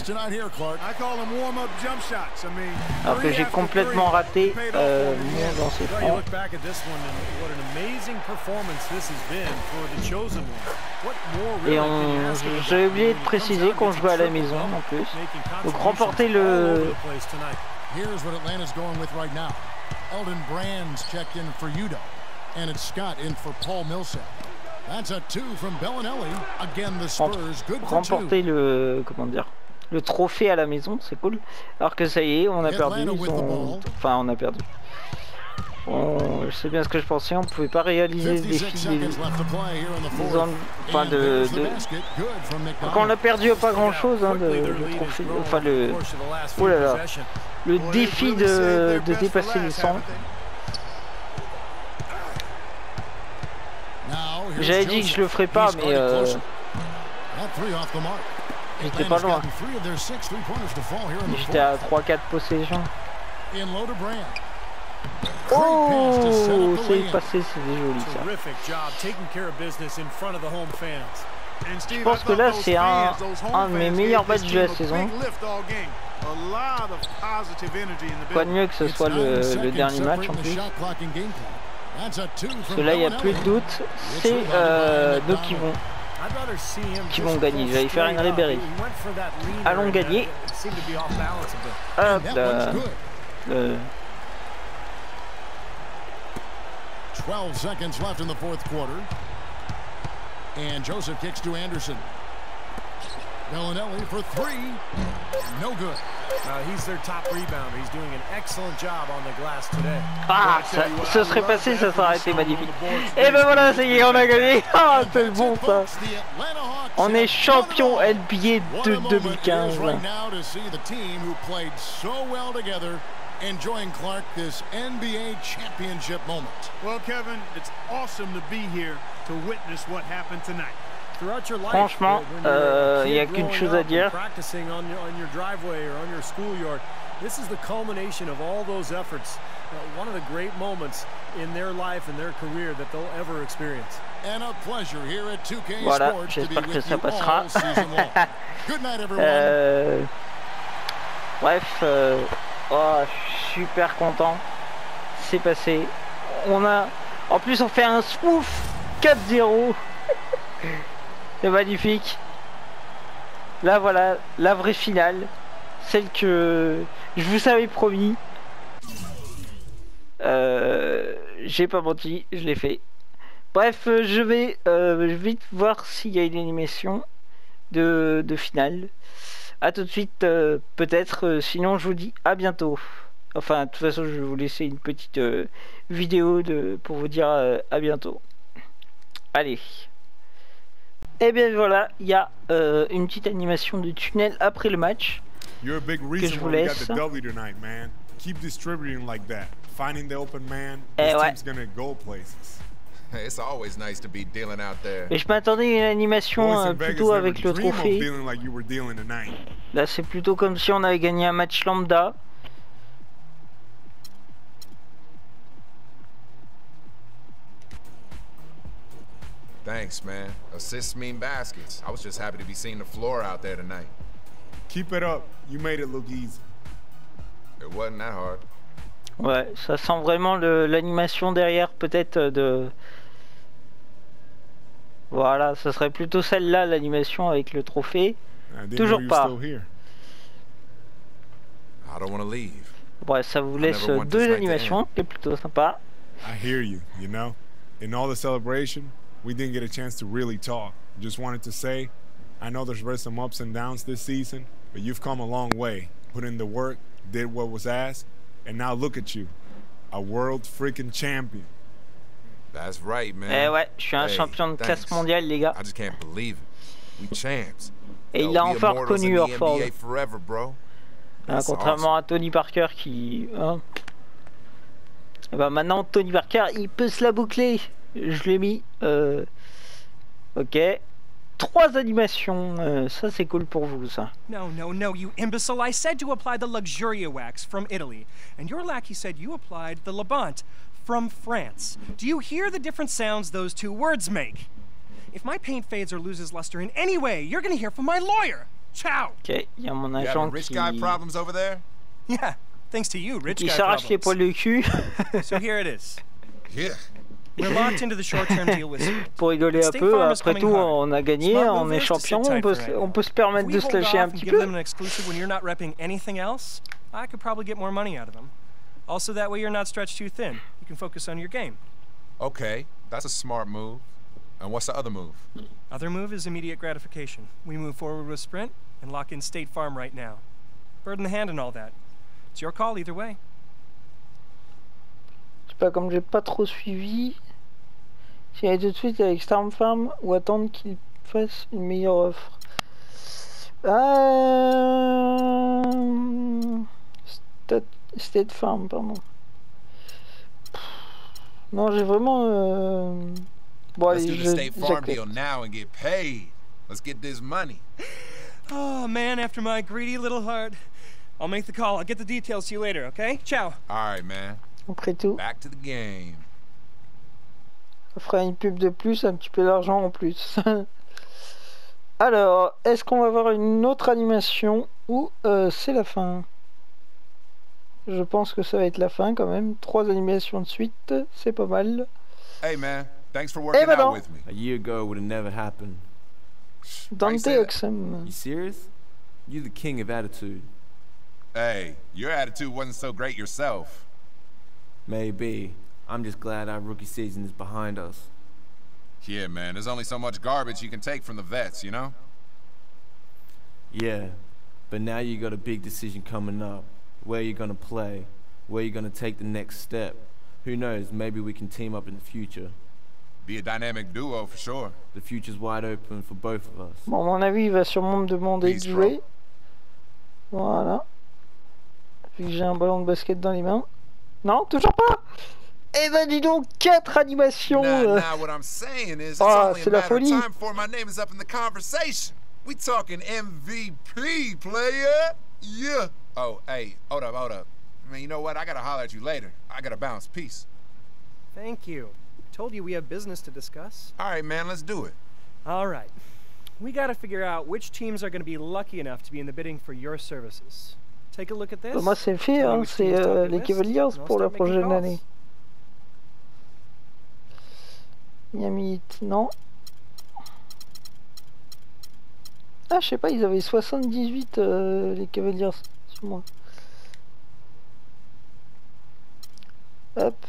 Alors que j'ai complètement raté mon lancer franc. Et j'ai oublié de préciser qu'on jouait à la maison en plus. Donc remporter le... Here's what Atlanta's going with right now. Eldon Brand's checked in for Udo, and it's Scott in for Paul Millsap. That's a 2 from Bellinelli. Again, the Spurs good for 2. Remporter le, comment dire, le trophée à la maison, c'est cool. Alors que ça y est, on a perdu. Enfin, on a perdu. Bon, je sais bien ce que je pensais, on pouvait pas réaliser des défis enfin quand on a perdu pas grand chose, hein, le trophée, enfin le, oh là là, le défi de dépasser les 100. J'avais dit que je le ferais pas, mais j'étais pas loin. J'étais à 3-4 possessions. Oh, c'est passé, c'est joli ça. Je pense que là, c'est un de mes meilleurs matchs de la saison. Quoi de mieux que ce soit le dernier match en plus. Parce que là, il n'y a plus de doute. C'est deux qui vont gagner. J'allais faire une Ribéry. Allons gagner. Hop là. 12 seconds left in the fourth quarter. And Joseph kicks to Anderson. Bellinelli for three. No good. He's their top rebounder. He's doing an excellent job on the glass today. Ah, ça serait passé, ça aurait été magnifique. Et ben voilà, ça y est, on a gagné. Ah, c'est bon ça. On est champion NBA de 2015. Enjoying Clark this NBA championship moment. Well, Kevin, it's awesome to be here to witness what happened tonight. Franchement, il n'y a qu'une chose à dire. Practicing on your driveway or on your schoolyard. This is the culmination of all those efforts. One of the great moments in their life and their career that they'll ever experience. And a pleasure here at 2K Voilà, Sports to be j'espère que with ça you passera. all season long. Good night, everyone. Bref, oh, super content. C'est passé. En plus, on fait un smooth 4-0. C'est magnifique. Là, voilà, la vraie finale. Celle que je vous avais promis. J'ai pas menti, je l'ai fait. Bref, je vais vite voir s'il y a une animation de finale. A tout de suite, peut-être. Sinon, je vous dis à bientôt. Enfin, de toute façon, je vais vous laisser une petite vidéo pour vous dire à bientôt. Allez. Et bien voilà, il y a une petite animation de tunnel après le match que je vous laisse. Et ouais. It's always nice to be dealing out there. Et je m'attendais à une animation plutôt avec le trophée. Là, c'est plutôt comme si on avait gagné un match lambda. Thanks, man. Assists mean baskets. I was just happy to be seeing the floor out there tonight. Keep it up. You made it look easy. It wasn't that hard. Ouais, ça sent vraiment l'animation derrière, peut-être de... Voilà, ça serait plutôt celle-là, l'animation avec le trophée. Toujours pas. I don't want to leave. Ouais, ça vous laisse deux animations, c'est plutôt sympa. I hear you, you know. In all the celebration, we didn't get a chance to really talk. Just wanted to say, I know there's been some ups and downs this season, but you've come a long way. Put in the work, did what was asked, and now look at you, a world freaking champion. That's right, man. Eh ouais, je suis un champion de classe mondiale, les gars. I just can't believe it. We champs. Et il l'a enfin reconnu, Horford. Contrairement à Tony Parker qui... Hein. Et bah maintenant, Tony Parker, il peut se la boucler. Je l'ai mis. Ok. 3 animations. Ça, c'est cool pour vous, ça. No, you imbecile. I said to apply the Luxuria wax from Italy. And your lackey said you applied the Labant from France. Do you hear the different sounds those two words make? If my paint fades or loses luster in any way, you're gonna hear from my lawyer. Ciao. Ok, il y a mon agent rich guy problems over there? Yeah, thanks to you, rich guy problems. Il s'arrache les poils de cul. So here it is. Yeah. We're locked into the short-term deal with Pour rigoler un peu, après tout, on a gagné, on est champion, on peut se permettre de se lâcher un petit peu. Give them an exclusive when you're not repping anything else, I could probably get more money out of them. Also, that way you're not stretched too thin. You can focus on your game. Okay, that's a smart move. And what's the other move? Other move is immediate gratification. We move forward with Sprint and lock in State Farm right now. Bird in the hand and all that. It's your call either way. Je sais pas, comme j'ai pas trop suivi, si aller tout de suite avec State Farm ou attendre qu'il fasse une meilleure offre. State Farm, pardon. Non, j'ai vraiment... Bon, let's do the State Farm deal now and get paid. Let's get this money. Oh, man, after my greedy little heart. I'll make the call. I'll get the details to you later, okay? Ciao. All right, man. Après tout. Back to the game. Ça fera une pub de plus, un petit peu d'argent en plus. Alors, est-ce qu'on va avoir une autre animation ou c'est la fin? Je pense que ça va être la fin quand même. 3 animations de suite, c'est pas mal. Hey man, thanks for working out with me. A year ago would have never happened. Dante Oxum. You serious? You're the king of attitude. Hey, your attitude wasn't so great yourself. Maybe. I'm just glad our rookie season is behind us. Yeah, man, there's only so much garbage you can take from the vets, you know? Yeah, but now you got a big decision coming up. Where you're gonna play, where you're gonna take the next step. Who knows, maybe we can team up in the future. Be a dynamic duo for sure. The future's wide open for both of us. Bon, à mon avis, il va sûrement me demander de jouer. Voilà. Vu que j'ai un ballon de basket dans les mains. Non, toujours pas. Eh ben dis donc, 4 animations. Nah, what I'm saying is, it's only a matter of time before my name is up in the conversation. We talking MVP, player. Yeah. Oh, hey, hold up. I mean, you know what? I gotta holler at you later. I gotta bounce. Peace. Thank you. Told you we have business to discuss. All right, man, let's do it. All right. We gotta figure out which teams are gonna be lucky enough to be in the bidding for your services. Take a look at this. Moi, c'est fait, hein. C'est les Cavaliers pour la prochaine année. Miami Heat, non. Ah, je sais pas, ils avaient 78 les Cavaliers sur moi. Hop.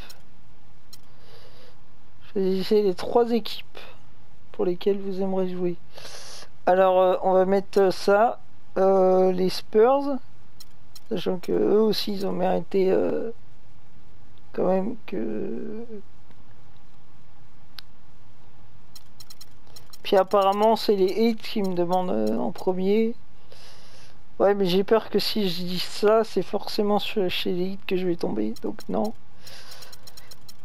Choisissez les 3 équipes pour lesquelles vous aimeriez jouer. Alors, on va mettre ça. Les Spurs. Sachant que eux aussi, ils ont mérité quand même que... Puis apparemment c'est les Heat qui me demandent en premier. Ouais, mais j'ai peur que si je dis ça, c'est forcément chez les Heat que je vais tomber, donc non.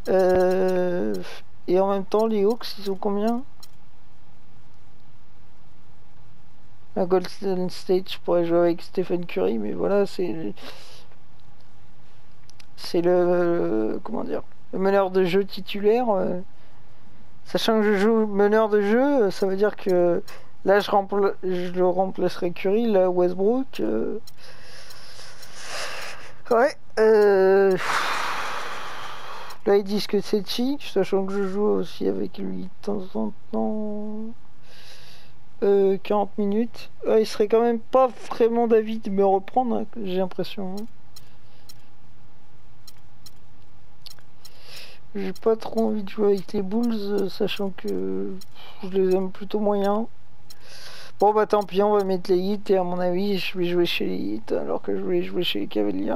Et en même temps, les Hawks, ils ont combien? À Golden State, je pourrais jouer avec Stephen Curry, mais voilà, c'est le comment dire, le meneur de jeu titulaire. Sachant que je joue meneur de jeu, ça veut dire que là je le remplacerai Curry, là Westbrook. Ouais. Là ils disent que c'est chic, sachant que je joue aussi avec lui de temps en temps. 40 minutes. Il serait quand même pas vraiment d'avis de me reprendre, hein, j'ai l'impression. Hein. J'ai pas trop envie de jouer avec les Bulls, sachant que je les aime plutôt moyens. Bon bah tant pis, on va mettre les Heat et à mon avis je vais jouer chez les Heat alors que je voulais jouer chez les Cavaliers.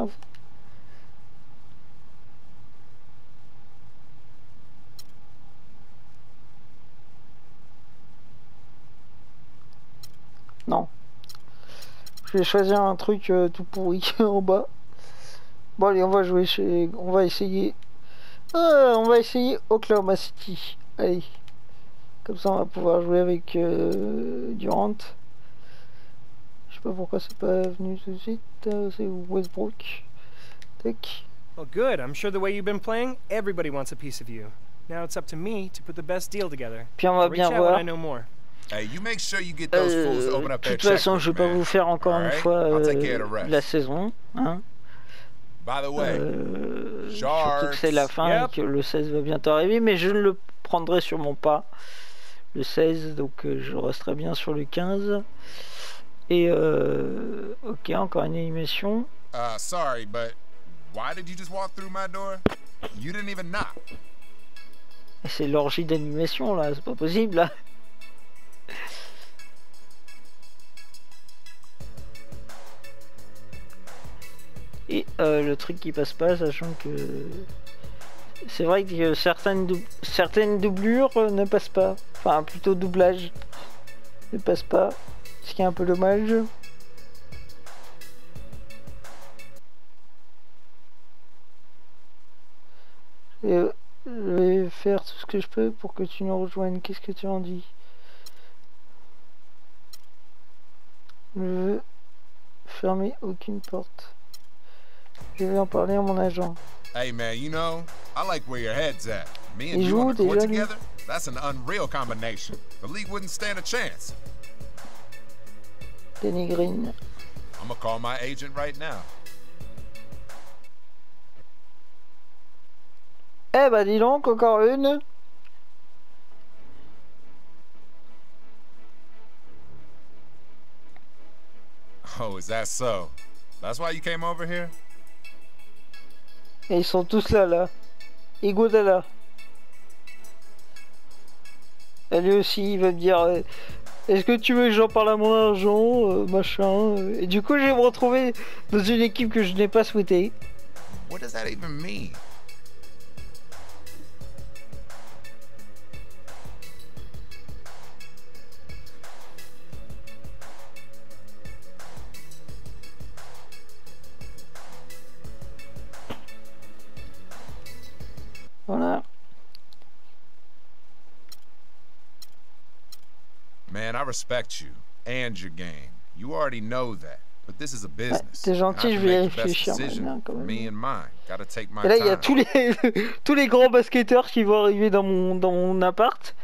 Non. Je vais choisir un truc tout pourri en bas. Bon allez, on va jouer chez... On va essayer Oklahoma City. Allez. Comme ça on va pouvoir jouer avec Durant. Je sais pas pourquoi c'est pas venu tout de suite. C'est Westbrook. Tac. Well good, I'm sure the way you've been playing, everybody wants a piece of you. Now it's up to me to put the best deal together. Puis on va bien voir. Hey, you make sure you get those fools to open up their checkbook. De toute façon, je vais pas vous faire encore une fois la saison. Hein. By the way, surtout que c'est la fin et que le 16 va bientôt arriver, mais je ne le prendrai sûrement pas le 16, donc je resterai bien sur le 15. Et ok, encore une animation. Sorry, but why did you just walk through my door? You didn't even knock. C'est l'orgie d'animation là, c'est pas possible là. Et le truc qui passe pas, sachant que c'est vrai que certaines doublures ne passent pas, enfin plutôt doublage ne passe pas, ce qui est un peu dommage. Et, je vais faire tout ce que je peux pour que tu nous rejoignes. Qu'est-ce que tu en dis? Je veux fermer aucune porte. Je vais en parler à mon agent. Hey man, you know, I like where your head's at. Me and you on the court together, that's an unreal combination. The league wouldn't stand a chance. Danny Green. I'm gonna call my agent right now. Eh bah dis donc, encore une. Oh, is that so? That's why you came over here? Et ils sont tous là. Iguodala. Et lui aussi, il va me dire est-ce que tu veux que j'en parle à mon argent, machin. Et du coup, je vais me retrouver dans une équipe que je n'ai pas souhaitée. What does that even mean? Voilà. Man, I respect you and your game. You already know that. But this is a business. T'es gentil, je vais y réfléchir maintenant quand même. Me and mine. Gotta take my Et là, il y a time. tous les grands basketteurs qui vont arriver dans mon appart.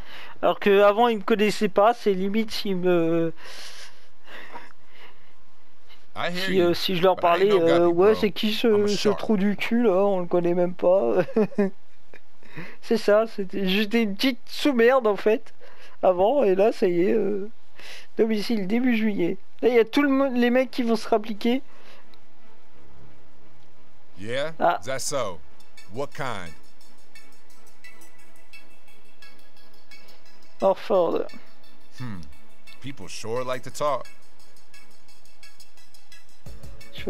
Alors qu'avant, ils me connaissaient pas. C'est limite s'ils me... Si je leur parlais, ouais, c'est qui ce trou du cul là, on le connaît même pas. C'est ça, j'étais une petite sous-merde en fait, avant, et là ça y est, domicile début juillet. Là il y a tous les mecs qui vont se rappliquer. Yeah? Is that so? What kind? Orford. People sure like to talk. Tu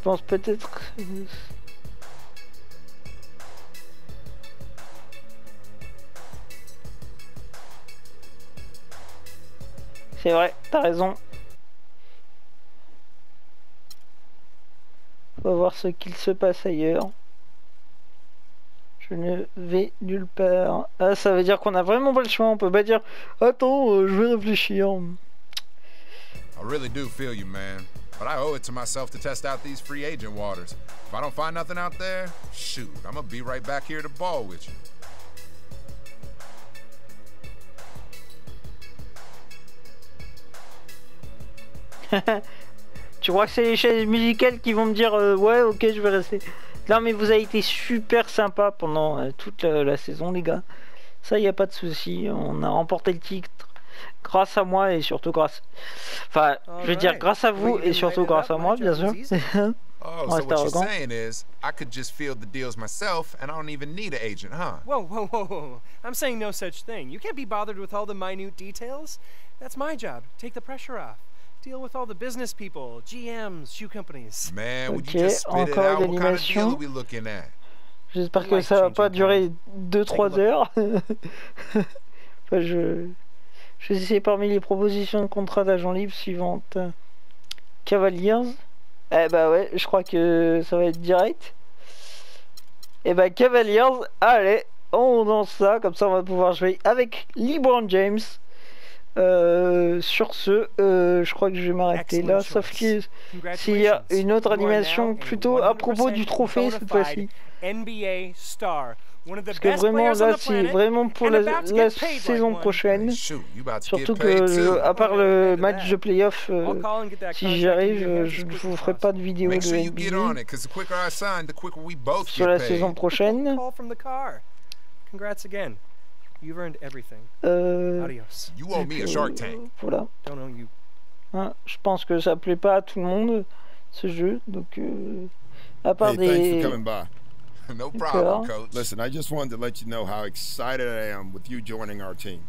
penses peut-être... C'est vrai, t'as raison. On va voir ce qu'il se passe ailleurs. Je ne vais nulle part. Ah, ça veut dire qu'on a vraiment pas le choix. On peut pas dire attends, je vais réfléchir. I really do feel you, man. But I owe it to myself to test out these free agent waters. If I don't find nothing out there, shoot, I'm gonna be right back here to ball with you. Tu crois que c'est les chaises musicales qui vont me dire ouais, ok, je vais rester. Non, mais vous avez été super sympa pendant toute la saison, les gars. Ça, y a pas de souci. On a remporté le titre grâce à moi et surtout grâce. Enfin, je veux dire grâce à vous et surtout grâce à moi, bien sûr. Oh, so what you're saying is, I could just field the deals myself, and I don't even need an agent, huh? Whoa. I'm saying no such thing. You can't be bothered with all the minute details. That's my job. Take the pressure off. Deal with all the business people, GMs, shoe companies. Man, would you just spit it out? What kind of deal are we looking at? J'espère que ça va pas durer 2-3 heures. Enfin, je vais essayer parmi les propositions de contrat d'agent libre suivantes. Cavaliers. Eh bah ouais, je crois que ça va être direct. Eh bah Cavaliers, allez, on lance ça, comme ça on va pouvoir jouer avec LeBron James. Sur ce, je crois que je vais m'arrêter là, sauf que s'il y a une autre animation plutôt à propos du trophée cette fois-ci. Parce que vraiment là c'est vraiment pour la saison prochaine. Surtout que à part le match de playoff, si j'y arrive, je ne vous ferai pas de vidéo de NBA sur la saison prochaine. You've earned everything. Adios. You owe me a Shark Tank. Voilà. Don't owe you. Hein, je pense que ça plaît pas à tout le monde ce jeu, donc à part des. Thanks for coming by. No problem, coach. Listen, I just wanted to let you know how excited I am with you joining our team.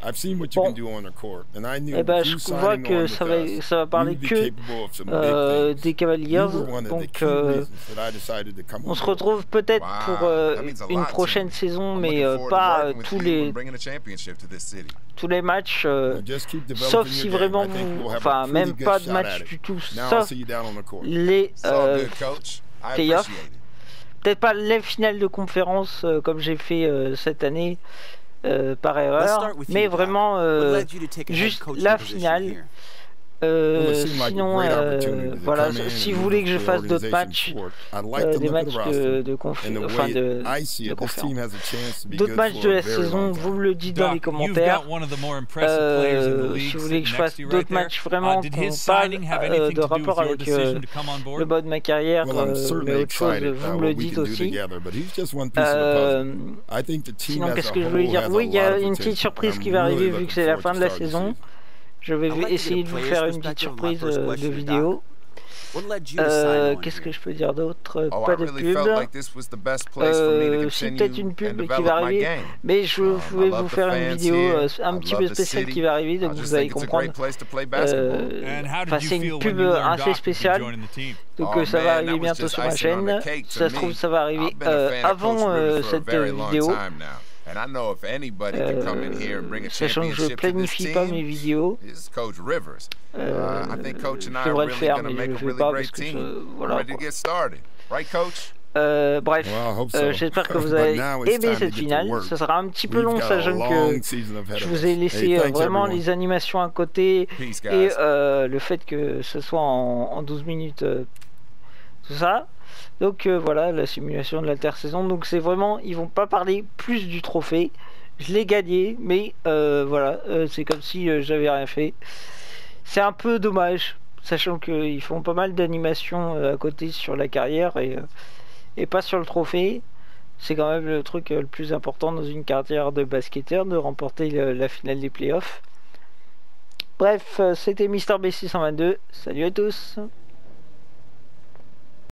I've seen what you can do on the court, and I knew you signing on with us, ça va parler que des Cavaliers, donc on se retrouve peut-être pour une prochaine saison, mais pas tous les matchs, sauf si vraiment enfin même pas de match du tout, sauf les playoffs. Peut-être pas les finales de conférence comme j'ai fait cette année. Par erreur, mais vraiment juste la finale Sinon, voilà, si vous voulez que je fasse d'autres matchs, des matchs de conférence, d'autres matchs de la saison, vous me le dites dans les commentaires. Si vous voulez que je fasse d'autres matchs vraiment qu'on parle de rapport avec le bas de ma carrière, mais autre chose, vous me le dites aussi. Sinon, qu'est-ce que je voulais dire? Oui, il y a une petite surprise qui va arriver vu que c'est la fin de la saison. Je vais essayer de vous faire une petite surprise de vidéo. Qu'est-ce que je peux dire d'autre? Pas de pub. Si peut-être une pub qui va arriver, mais je vais vous faire une vidéo un petit peu spéciale qui va arriver, donc vous allez comprendre. C'est une pub assez spéciale, donc ça va arriver bientôt sur ma chaîne. Ça se trouve, ça va arriver avant cette vidéo. Sachant que je planifie pas mes vidéos, je devrais le faire, mais je le fais pas parce que voilà. Bref, j'espère que vous avez aimé cette finale. Ça sera un petit peu long, sachant que je vous ai laissé vraiment les animations à côté et le fait que ce soit en 12 minutes, tout ça. Donc voilà, la simulation de l'intersaison. Donc c'est vraiment, ils vont pas parler plus du trophée. Je l'ai gagné, mais voilà, c'est comme si j'avais rien fait. C'est un peu dommage, sachant qu'ils font pas mal d'animations à côté sur la carrière et pas sur le trophée. C'est quand même le truc le plus important dans une carrière de basketteur, de remporter la finale des playoffs. Bref, c'était Mister B622. Salut à tous.